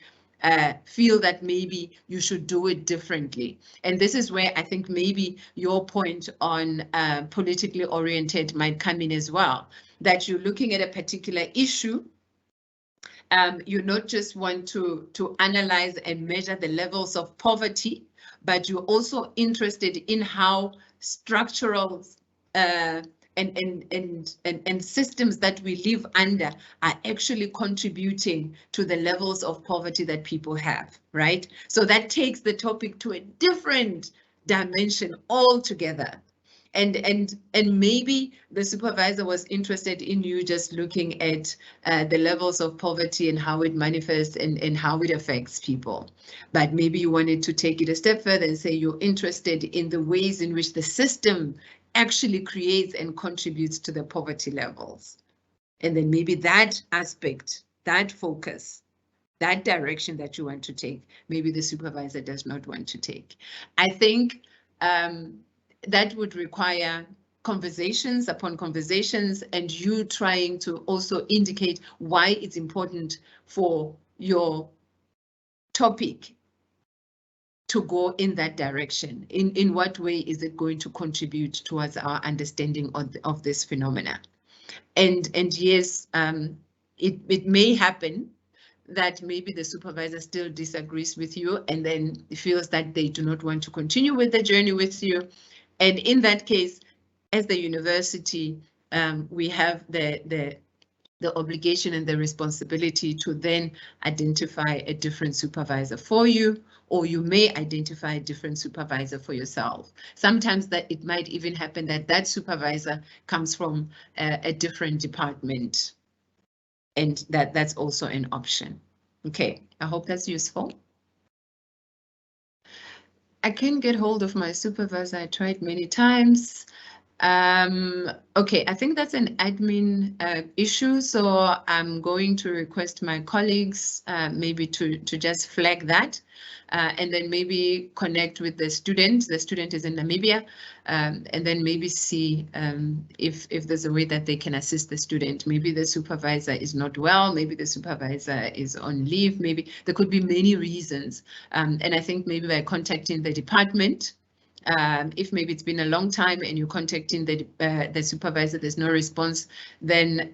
feel that maybe you should do it differently. And this is where I think maybe your point on politically oriented might come in as well, that you're looking at a particular issue. You not just want to analyze and measure the levels of poverty, but you're also interested in how structural and systems that we live under are actually contributing to the levels of poverty that people have, right? So that takes the topic to a different dimension altogether. And maybe the supervisor was interested in you just looking at the levels of poverty and how it manifests and how it affects people. But maybe you wanted to take it a step further and say you're interested in the ways in which the system actually creates and contributes to the poverty levels. And then maybe that aspect, that focus, that direction that you want to take, maybe the supervisor does not want to take. I think that would require conversations upon conversations and you trying to also indicate why it's important for your topic to go in that direction? In what way is it going to contribute towards our understanding of this phenomena? And yes, it may happen that maybe the supervisor still disagrees with you and then feels that they do not want to continue with the journey with you. And in that case, as the university, we have the obligation and the responsibility to then identify a different supervisor for you, or you may identify a different supervisor for yourself. Sometimes that it might even happen that that supervisor comes from a different department, and that's also an option. Okay, I hope that's useful. I can't get hold of my supervisor. I tried many times. Okay, I think that's an admin issue, so I'm going to request my colleagues maybe to just flag that and then maybe connect with the student. The student is in Namibia, and then maybe see if there's a way that they can assist the student. Maybe the supervisor is not well, maybe the supervisor is on leave, maybe there could be many reasons. And I think maybe by contacting the department, if maybe it's been a long time and you're contacting the supervisor, there's no response, then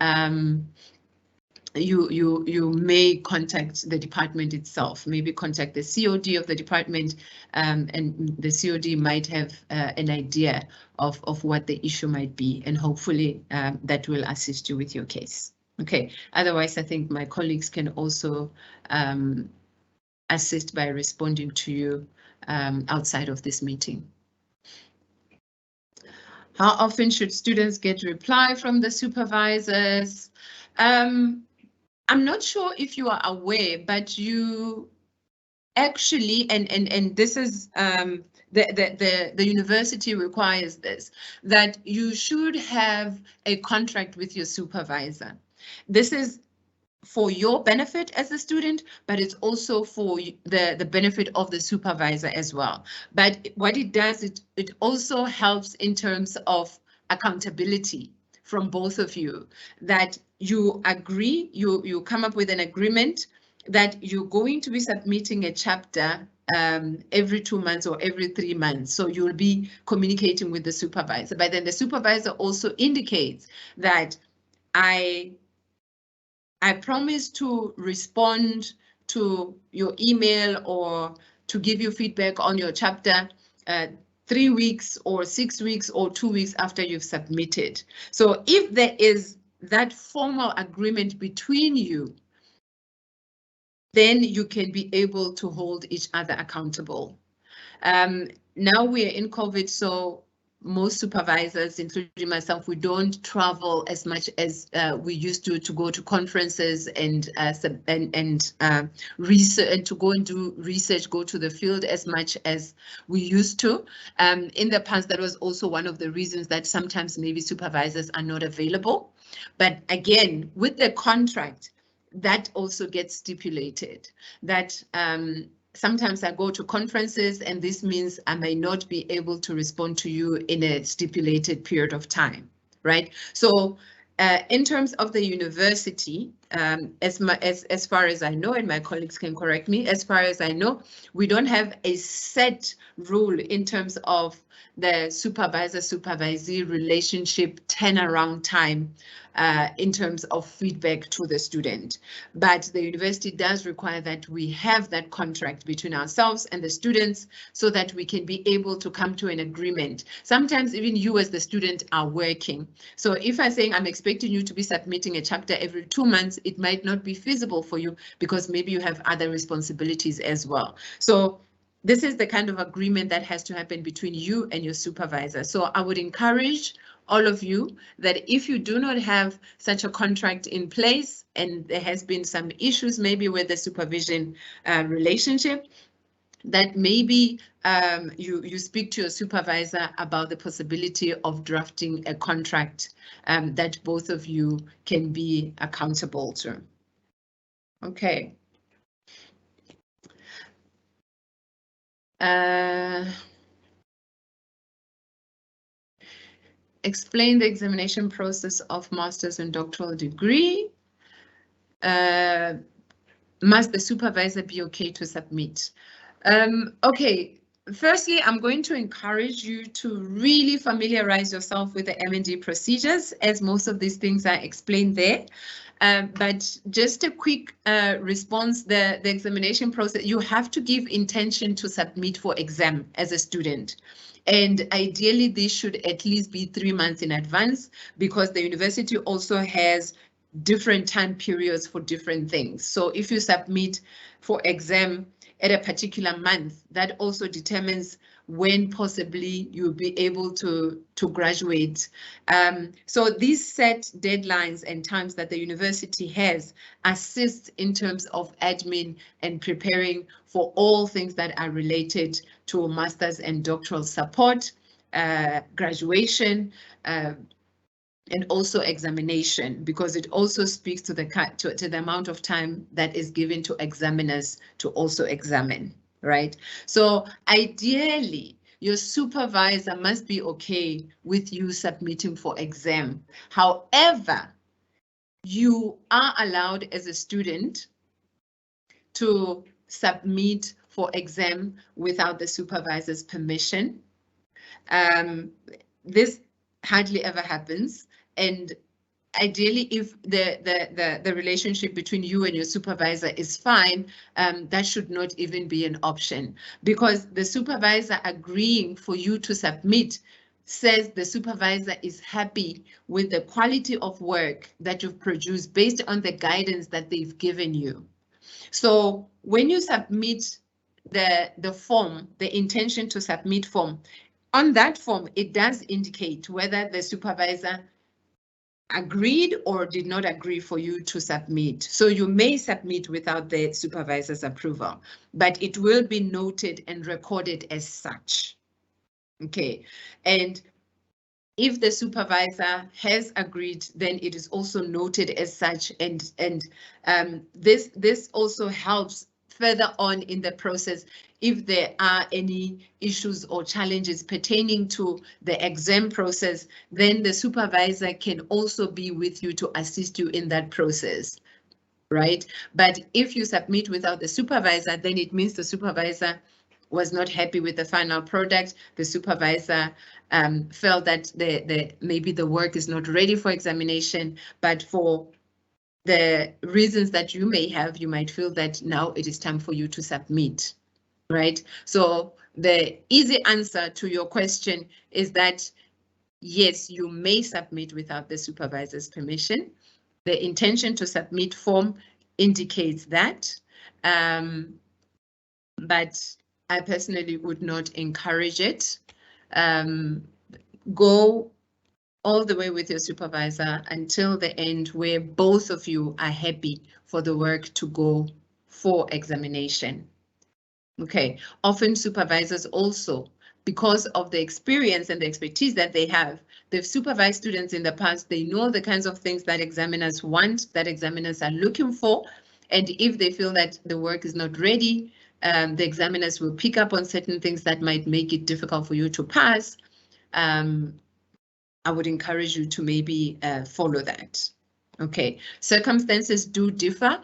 you may contact the department itself, maybe contact the COD of the department, and the COD might have an idea of what the issue might be, and hopefully that will assist you with your case. Okay, otherwise I think my colleagues can also assist by responding to you outside of this meeting. How often should students get reply from the supervisors? I'm not sure if you are aware, but you actually, and this is the university requires this, that you should have a contract with your supervisor. This is for your benefit as a student, but it's also for the benefit of the supervisor as well. But what it does, it also helps in terms of accountability from both of you, that you agree, you come up with an agreement that you're going to be submitting a chapter every 2 months or every 3 months. So you'll be communicating with the supervisor, but then the supervisor also indicates that I promise to respond to your email or to give you feedback on your chapter 3 weeks or 6 weeks or 2 weeks after you've submitted. So if there is that formal agreement between you, then you can be able to hold each other accountable. Now we are in COVID, so most supervisors, including myself, we don't travel as much as we used to go to conferences and research, and to go and do research, go to the field as much as we used to. In the past, that was also one of the reasons that sometimes maybe supervisors are not available. But again, with the contract, that also gets stipulated that sometimes I go to conferences and this means I may not be able to respond to you in a stipulated period of time, right? So in terms of the university, as far as I know, and my colleagues can correct me, as far as I know, we don't have a set rule in terms of the supervisor-supervisee relationship turnaround time in terms of feedback to the student. But the university does require that we have that contract between ourselves and the students so that we can be able to come to an agreement. Sometimes even you as the student are working. So if I'm saying I'm expecting you to be submitting a chapter every 2 months, it might not be feasible for you because maybe you have other responsibilities as well. So this is the kind of agreement that has to happen between you and your supervisor. So I would encourage all of you that if you do not have such a contract in place and there has been some issues maybe with the supervision relationship, that maybe you speak to your supervisor about the possibility of drafting a contract that both of you can be accountable to. Okay. Explain the examination process of master's and doctoral degree. Must the supervisor be okay to submit? Okay, firstly, I'm going to encourage you to really familiarize yourself with the M&D procedures, as most of these things are explained there. But just a quick response, the examination process, you have to give intention to submit for exam as a student. And ideally, this should at least be 3 months in advance, because the university also has different time periods for different things. So if you submit for exam at a particular month, that also determines when possibly you'll be able to graduate. So these set deadlines and times that the university has assist in terms of admin and preparing for all things that are related to master's and doctoral support, graduation, and also examination, because it also speaks to the amount of time that is given to examiners to also examine, right? So ideally, your supervisor must be okay with you submitting for exam. However, you are allowed as a student to submit for exam without the supervisor's permission. This hardly ever happens, and ideally, if the relationship between you and your supervisor is fine, that should not even be an option, because the supervisor agreeing for you to submit says the supervisor is happy with the quality of work that you've produced based on the guidance that they've given you. So when you submit the form, the intention to submit form, on that form, it does indicate whether the supervisor agreed or did not agree for you to submit. So you may submit without the supervisor's approval, but it will be noted and recorded as such. Okay, and if the supervisor has agreed, then it is also noted as such, and this also helps further on in the process if there are any issues or challenges pertaining to the exam process. Then the supervisor can also be with you to assist you in that process, right? But if you submit without the supervisor, then it means the supervisor was not happy with the final product. The supervisor felt that maybe the work is not ready for examination, but for the reasons that you may have, you might feel that now it is time for you to submit, right? So the easy answer to your question is that yes, you may submit without the supervisor's permission. The intention to submit form indicates that, but I personally would not encourage it. Go all the way with your supervisor until the end, where both of you are happy for the work to go for examination. Okay, often supervisors also, because of the experience and the expertise that they have, they've supervised students in the past, they know the kinds of things that examiners want, that examiners are looking for, and if they feel that the work is not ready, the examiners will pick up on certain things that might make it difficult for you to pass. I would encourage you to maybe follow that. Okay, circumstances do differ,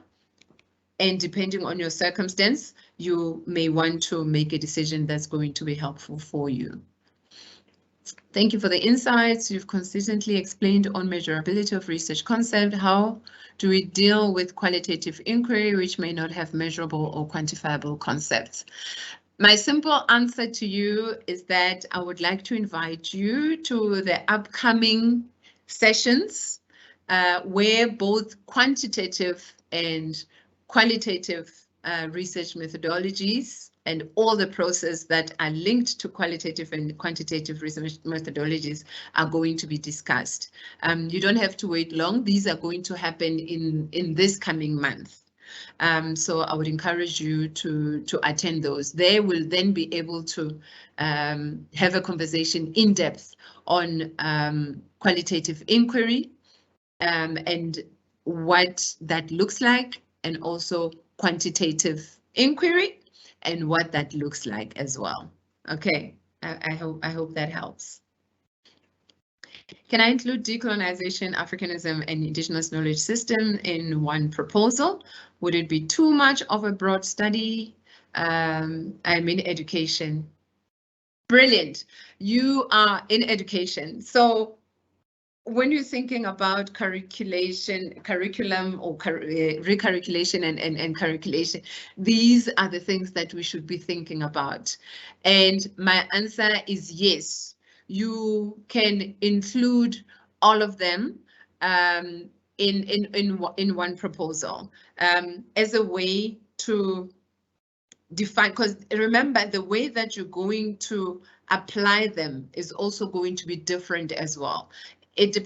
and depending on your circumstance, you may want to make a decision that's going to be helpful for you. Thank you for the insights. You've consistently explained on measurability of research concept. How do we deal with qualitative inquiry, which may not have measurable or quantifiable concepts? My simple answer to you is that I would like to invite you to the upcoming sessions where both quantitative and qualitative research methodologies and all the processes that are linked to qualitative and quantitative research methodologies are going to be discussed. You don't have to wait long. These are going to happen in this coming month. So I would encourage you to attend those. They will then be able to have a conversation in depth on qualitative inquiry and what that looks like, and also quantitative inquiry and what that looks like as well. Okay, I hope that helps. Can I include decolonization, Africanism, and Indigenous knowledge system in one proposal? Would it be too much of a broad study? I'm in education. Brilliant. You are in education. So when you're thinking about curriculum or recurriculation and curriculation, these are the things that we should be thinking about. And my answer is yes, you can include all of them in one proposal as a way to define, because remember, the way that you're going to apply them is also going to be different as well.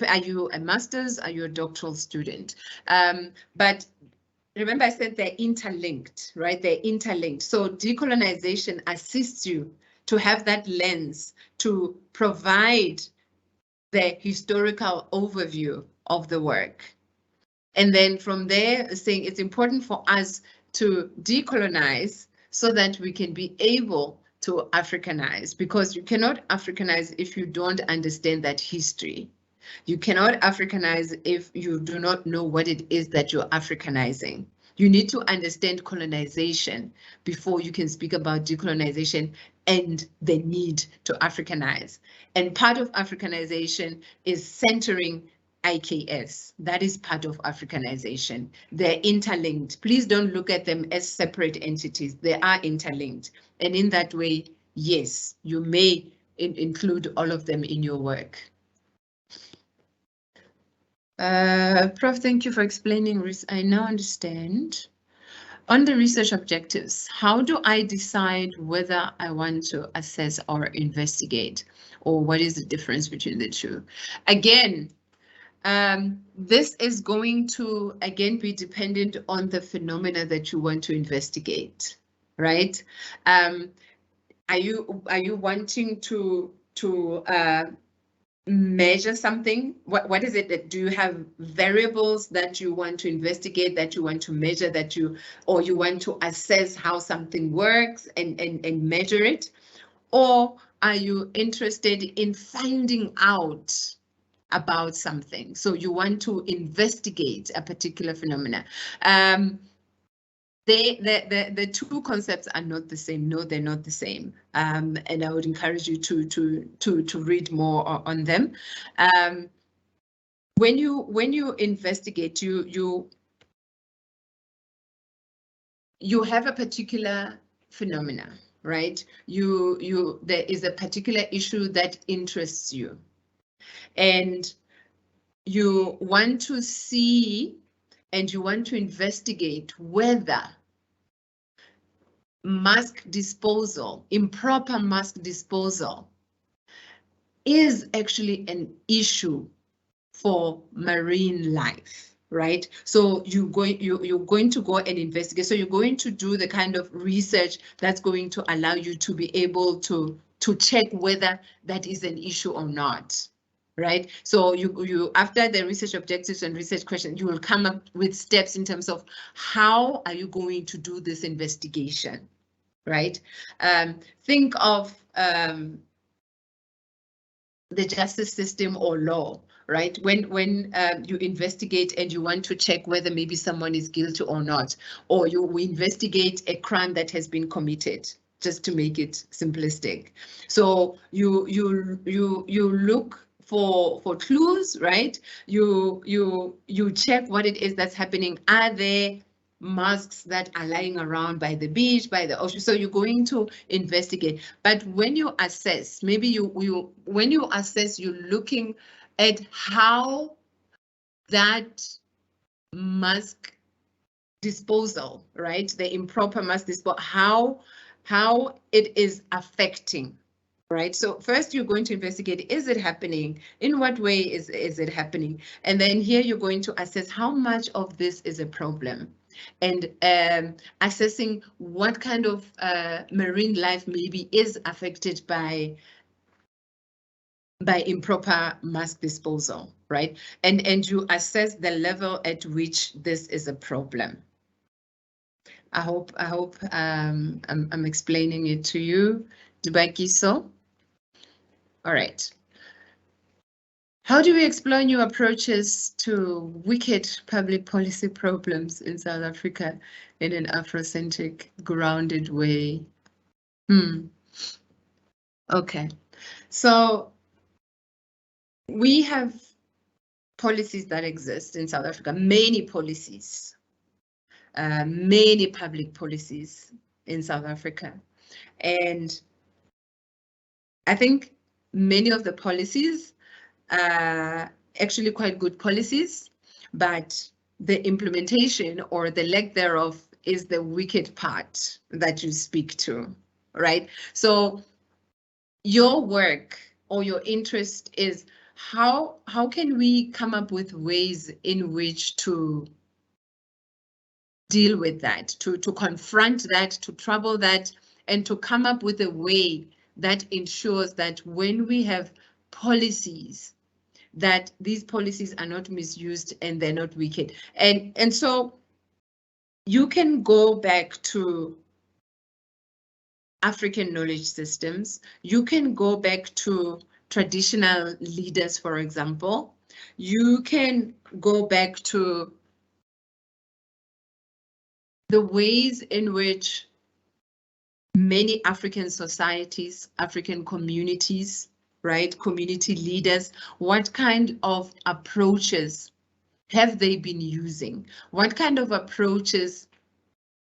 Are you a master's? Are you a doctoral student? But remember, I said they're interlinked, right? They're interlinked. So decolonization assists you to have that lens to provide the historical overview of the work. And then from there, saying it's important for us to decolonize so that we can be able to Africanize, because you cannot Africanize if you don't understand that history. You cannot Africanize if you do not know what it is that you're Africanizing. You need to understand colonization before you can speak about decolonization and the need to Africanize. And part of Africanization is centering IKS. That is part of Africanization. They're interlinked. Please don't look at them as separate entities. They are interlinked. And in that way, yes, you may include all of them in your work. Prof, thank you for explaining. I now understand. On the research objectives, how do I decide whether I want to assess or investigate, or what is the difference between the two? Again, this is going to, again, be dependent on the phenomena that you want to investigate, right? Are you wanting to measure something? What is it that, do you have variables that you want to investigate, that you want to measure, or you want to assess how something works and measure it? Or are you interested in finding out about something? So you want to investigate a particular phenomena. The two concepts are not the same. No, they're not the same. And I would encourage you to read more on them. When you investigate, you have a particular phenomena, right? There is a particular issue that interests you, and you want to see and you want to investigate whether mask disposal, improper mask disposal, is actually an issue for marine life, right? So you're going to go and investigate. So you're going to do the kind of research that's going to allow you to be able to check whether that is an issue or not. Right, so you after the research objectives and research questions, you will come up with steps in terms of how are you going to do this investigation, right? Think of the justice system or law, right? When you investigate and you want to check whether maybe someone is guilty or not, or we investigate a crime that has been committed, just to make it simplistic. So you look for clues, right? You check what it is that's happening. Are there masks that are lying around by the beach, by the ocean? So you're going to investigate. But when you assess, maybe when you assess, you're looking at how that mask disposal, right? The improper mask disposal, how it is affecting. Right. So first you're going to investigate, is it happening? In what way is it happening? And then here you're going to assess how much of this is a problem, and assessing what kind of marine life maybe is affected by improper mask disposal, right? And you assess the level at which this is a problem. I hope I'm explaining it to you, Dubakiso. All right. How do we explore new approaches to wicked public policy problems in South Africa in an Afrocentric, grounded way? Okay, so we have policies that exist in South Africa, many policies, many public policies in South Africa. And I think many of the policies are actually quite good policies, but the implementation or the lack thereof is the wicked part that you speak to, right? So your work or your interest is how can we come up with ways in which to deal with that, to confront that, to trouble that, and to come up with a way that ensures that when we have policies, that these policies are not misused and they're not wicked. And so you can go back to African knowledge systems. You can go back to traditional leaders, for example. You can go back to the ways in which many African societies, African communities, right, community leaders, what kind of approaches have they been using? What kind of approaches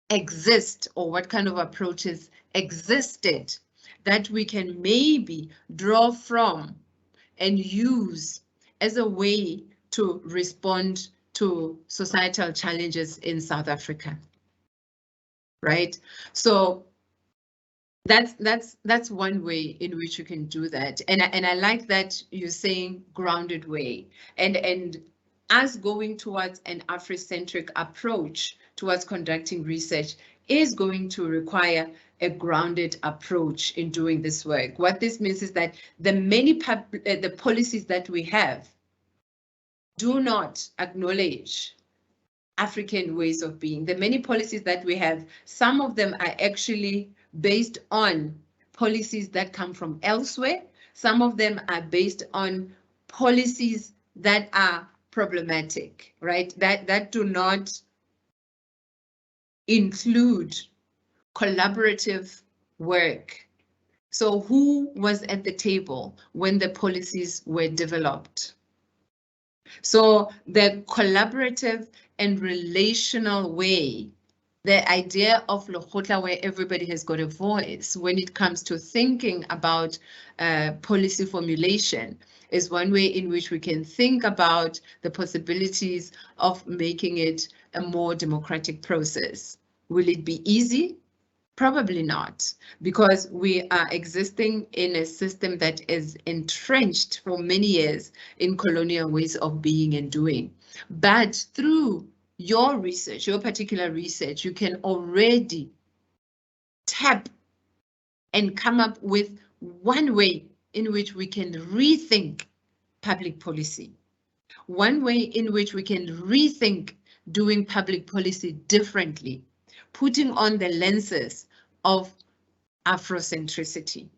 exist, or what kind of approaches existed that we can maybe draw from and use as a way to respond to societal challenges in South Africa, right? So that's one way in which you can do that, and I like that you're saying grounded way, and us going towards an Afrocentric approach towards conducting research is going to require a grounded approach in doing this work. What this means is that the policies that we have do not acknowledge African ways of being. The many policies that we have, some of them are actually based on policies that come from elsewhere. Some of them are based on policies that are problematic, right? That do not include collaborative work. So who was at the table when the policies were developed? So the collaborative and relational way, the idea of Lekgotla where everybody has got a voice when it comes to thinking about policy formulation is one way in which we can think about the possibilities of making it a more democratic process. Will it be easy? Probably not, because we are existing in a system that is entrenched for many years in colonial ways of being and doing. But through your research, your particular research, you can already tap and come up with one way in which we can rethink public policy, one way in which we can rethink doing public policy differently, putting on the lenses of Afrocentricity.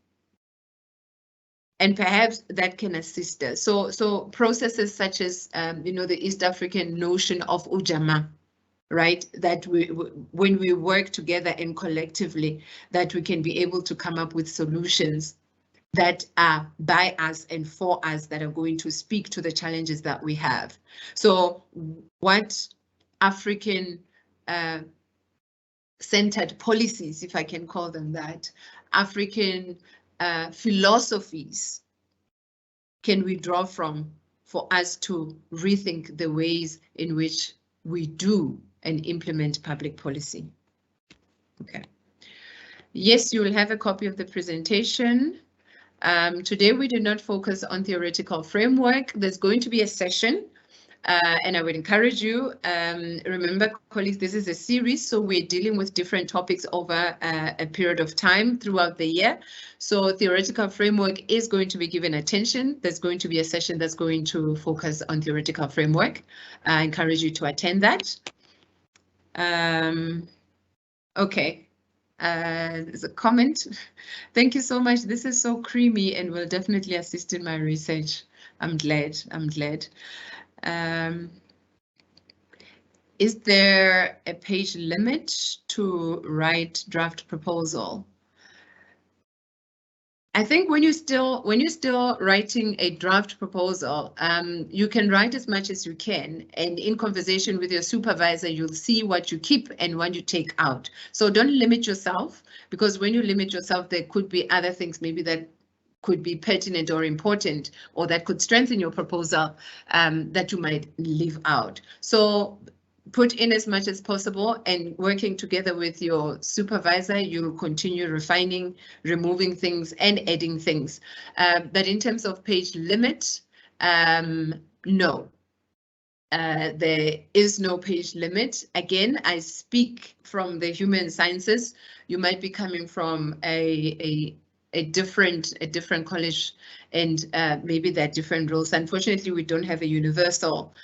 And perhaps that can assist us. So processes such as, the East African notion of Ujamaa, right? That when we work together and collectively, that we can be able to come up with solutions that are by us and for us, that are going to speak to the challenges that we have. So what African centered policies, if I can call them that, African philosophies can we draw from for us to rethink the ways in which we do and implement public policy? Okay. Yes, you will have a copy of the presentation. Today we did not focus on theoretical framework. There's going to be a session. And I would encourage you, remember, colleagues, this is a series, so we're dealing with different topics over a period of time throughout the year. So theoretical framework is going to be given attention. There's going to be a session that's going to focus on theoretical framework. I encourage you to attend that. Okay. There's a comment. Thank you so much. This is so creamy and will definitely assist in my research. I'm glad. Is there a page limit to write draft proposal? I think when you're still writing a draft proposal, you can write as much as you can, and in conversation with your supervisor, you'll see what you keep and what you take out. So don't limit yourself, because when you limit yourself, there could be other things maybe that could be pertinent or important, or that could strengthen your proposal that you might leave out. So put in as much as possible, and working together with your supervisor, you'll continue refining, removing things and adding things. But in terms of page limit, no. There is no page limit. Again, I speak from the human sciences. You might be coming from a different college, and maybe there are different rules. Unfortunately, we don't have a universal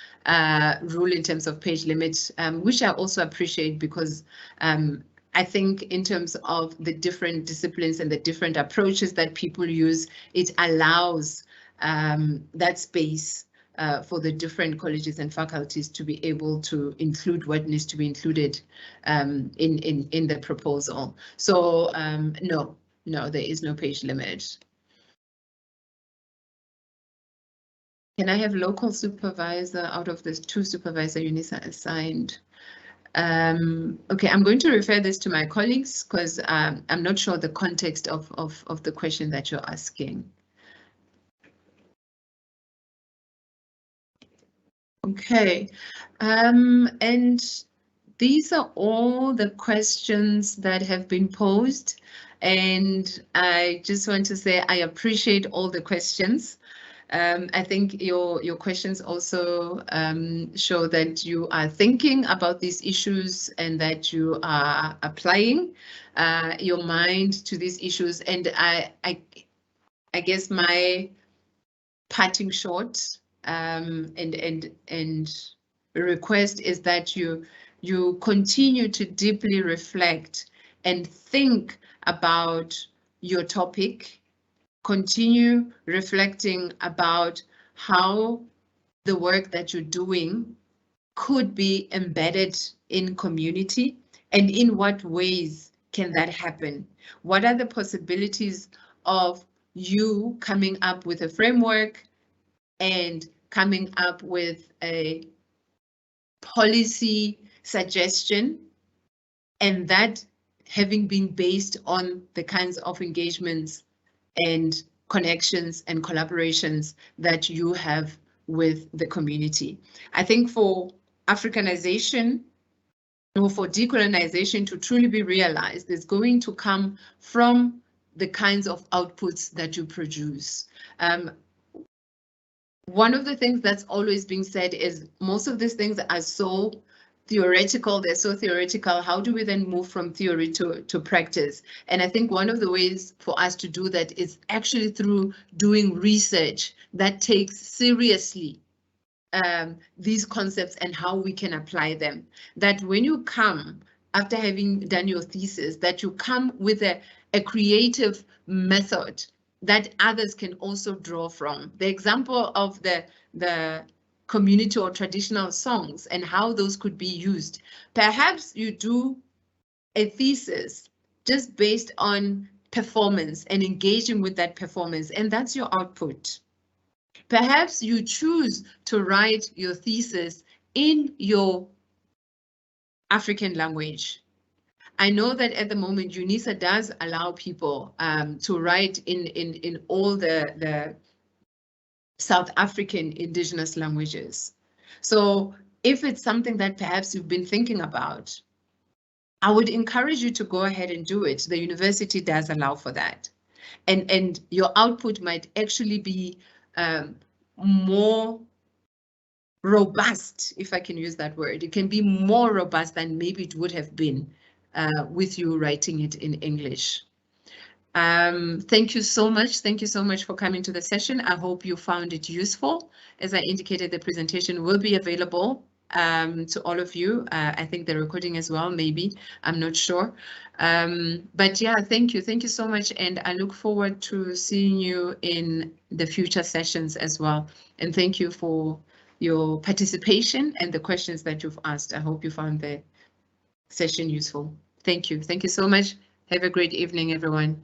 rule in terms of page limits, which I also appreciate, because I think in terms of the different disciplines and the different approaches that people use, it allows that space for the different colleges and faculties to be able to include what needs to be included in the proposal. So no, there is no page limit. Can I have local supervisor out of the 2 supervisor units are assigned? Okay, I'm going to refer this to my colleagues, because I'm not sure the context of the question that you're asking. Okay, and these are all the questions that have been posed, and I just want to say I appreciate all the questions. I think your questions also show that you are thinking about these issues and that you are applying your mind to these issues. And I guess my parting shot and request is that you continue to deeply reflect and think about your topic. Continue reflecting about how the work that you're doing could be embedded in community, and in what ways can that happen? What are the possibilities of you coming up with a framework and coming up with a policy suggestion, and that having been based on the kinds of engagements and connections and collaborations that you have with the community. I think for Africanization, or for decolonization to truly be realized, is going to come from the kinds of outputs that you produce. One of the things that's always being said is most of these things are so theoretical, they're so theoretical. How do we then move from theory to practice? And I think one of the ways for us to do that is actually through doing research that takes seriously these concepts and how we can apply them. That when you come, after having done your thesis, that you come with a creative method that others can also draw from. The example of the community or traditional songs and how those could be used. Perhaps you do a thesis just based on performance and engaging with that performance, and that's your output. Perhaps you choose to write your thesis in your African language. I know that at the moment UNISA does allow people to write in all the South African Indigenous languages. So if it's something that perhaps you've been thinking about, I would encourage you to go ahead and do it. The university does allow for that. And your output might actually be more robust, if I can use that word. It can be more robust than maybe it would have been with you writing it in English. Thank you so much. Thank you so much for coming to the session. I hope you found it useful. As I indicated, the presentation will be available to all of you. I think the recording as well, maybe, I'm not sure. But yeah, thank you so much. And I look forward to seeing you in the future sessions as well. And thank you for your participation and the questions that you've asked. I hope you found the session useful. Thank you so much. Have a great evening, everyone.